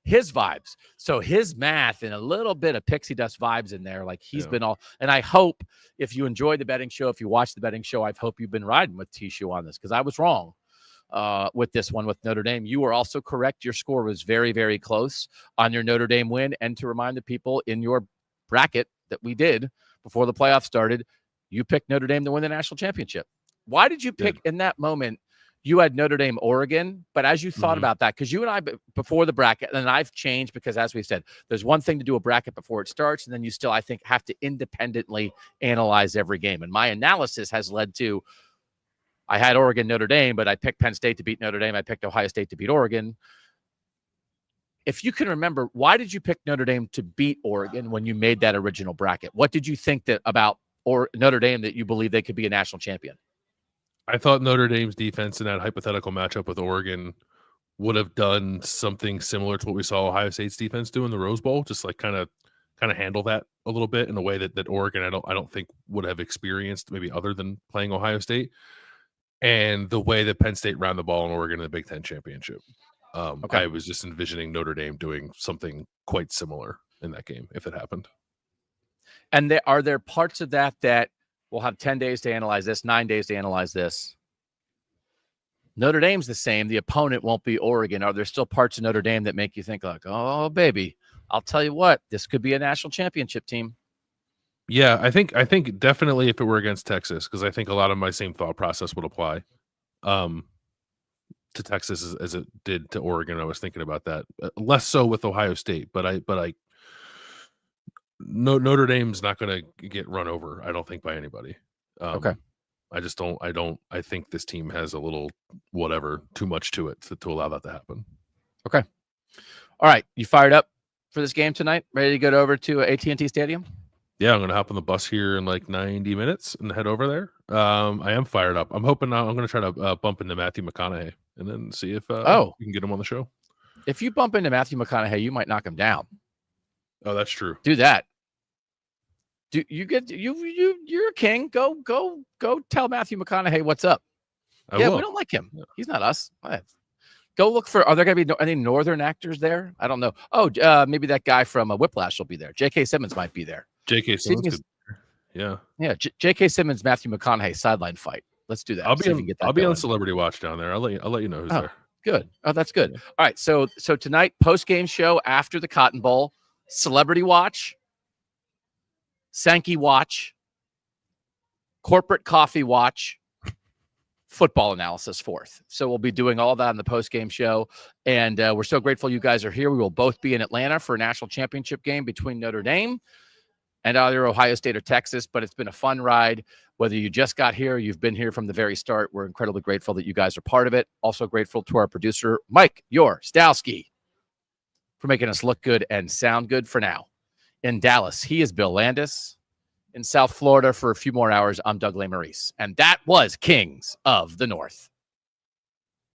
his vibes. So his math and a little bit of pixie dust vibes in there. Like he's been all. And I hope if you enjoyed the betting show, if you watched the betting show, I hope you've been riding with Tishu on this because I was wrong with this one with Notre Dame. You were also correct. Your score was very, very close on your Notre Dame win. And to remind the people in your bracket that we did before the playoffs started, you picked Notre Dame to win the national championship. Why did you pick in that moment? You had Notre Dame, Oregon, but as you thought about that, because you and I before the bracket, and I've changed because as we've said, there's one thing to do a bracket before it starts, and then you still, I think, have to independently analyze every game. And my analysis has led to, I had Oregon, Notre Dame, but I picked Penn State to beat Notre Dame. I picked Ohio State to beat Oregon. if you can remember, why did you pick Notre Dame to beat Oregon when you made that original bracket? What did you think that about Notre Dame that you believe they could be a national champion? I thought Notre Dame's defense in that hypothetical matchup with Oregon would have done something similar to what we saw Ohio State's defense do in the Rose Bowl, just like kind of handle that a little bit in a way that Oregon I don't think would have experienced, maybe other than playing Ohio State, and the way that Penn State ran the ball in Oregon in the Big Ten championship. I was just envisioning Notre Dame doing something quite similar in that game if it happened. And are there parts of that we'll have 10 days to analyze this, 9 days to analyze this? Notre Dame's the same. The opponent won't be Oregon. Are there still parts of Notre Dame that make you think like, oh, baby, I'll tell you what, this could be a national championship team? Yeah, I think definitely if it were against Texas, because I think a lot of my same thought process would apply to Texas as it did to Oregon. I was thinking about that. Less so with Ohio State, but Notre Dame's not going to get run over, I don't think, by anybody. Okay. I think this team has a little too much to it to allow that to happen. Okay. All right. You fired up for this game tonight? Ready to get over to AT&T Stadium? Yeah, I'm going to hop on the bus here in like 90 minutes and head over there. I am fired up. I'm hoping I'm going to try to bump into Matthew McConaughey and then see if we can get him on the show. If you bump into Matthew McConaughey, you might knock him down. Oh, that's true. Do that. Do you get you're a king. Go tell Matthew McConaughey what's up. We don't like him. Yeah. He's not us. Go look for, are there going to be any Northern actors there? I don't know. Oh, maybe that guy from Whiplash will be there. J.K. Simmons might be there. J.K. Simmons. Yeah. J.K. Simmons, Matthew McConaughey sideline fight. Let's do that. I'll be on Celebrity Watch down there. I'll let you know who's there. Good. Oh, that's good. Yeah. All right. So tonight, post game show after the Cotton Bowl, Celebrity Watch, Sankey Watch, Corporate Coffee Watch, football analysis fourth. So we'll be doing all that on the post-game show. And we're so grateful you guys are here. We will both be in Atlanta for a national championship game between Notre Dame and either Ohio State or Texas. But it's been a fun ride. Whether you just got here, you've been here from the very start. We're incredibly grateful that you guys are part of it. Also grateful to our producer, Mike Stowski, for making us look good and sound good for now. In Dallas, he is Bill Landis. In South Florida for a few more hours, I'm Doug Lesmerises. And that was Kings of the North.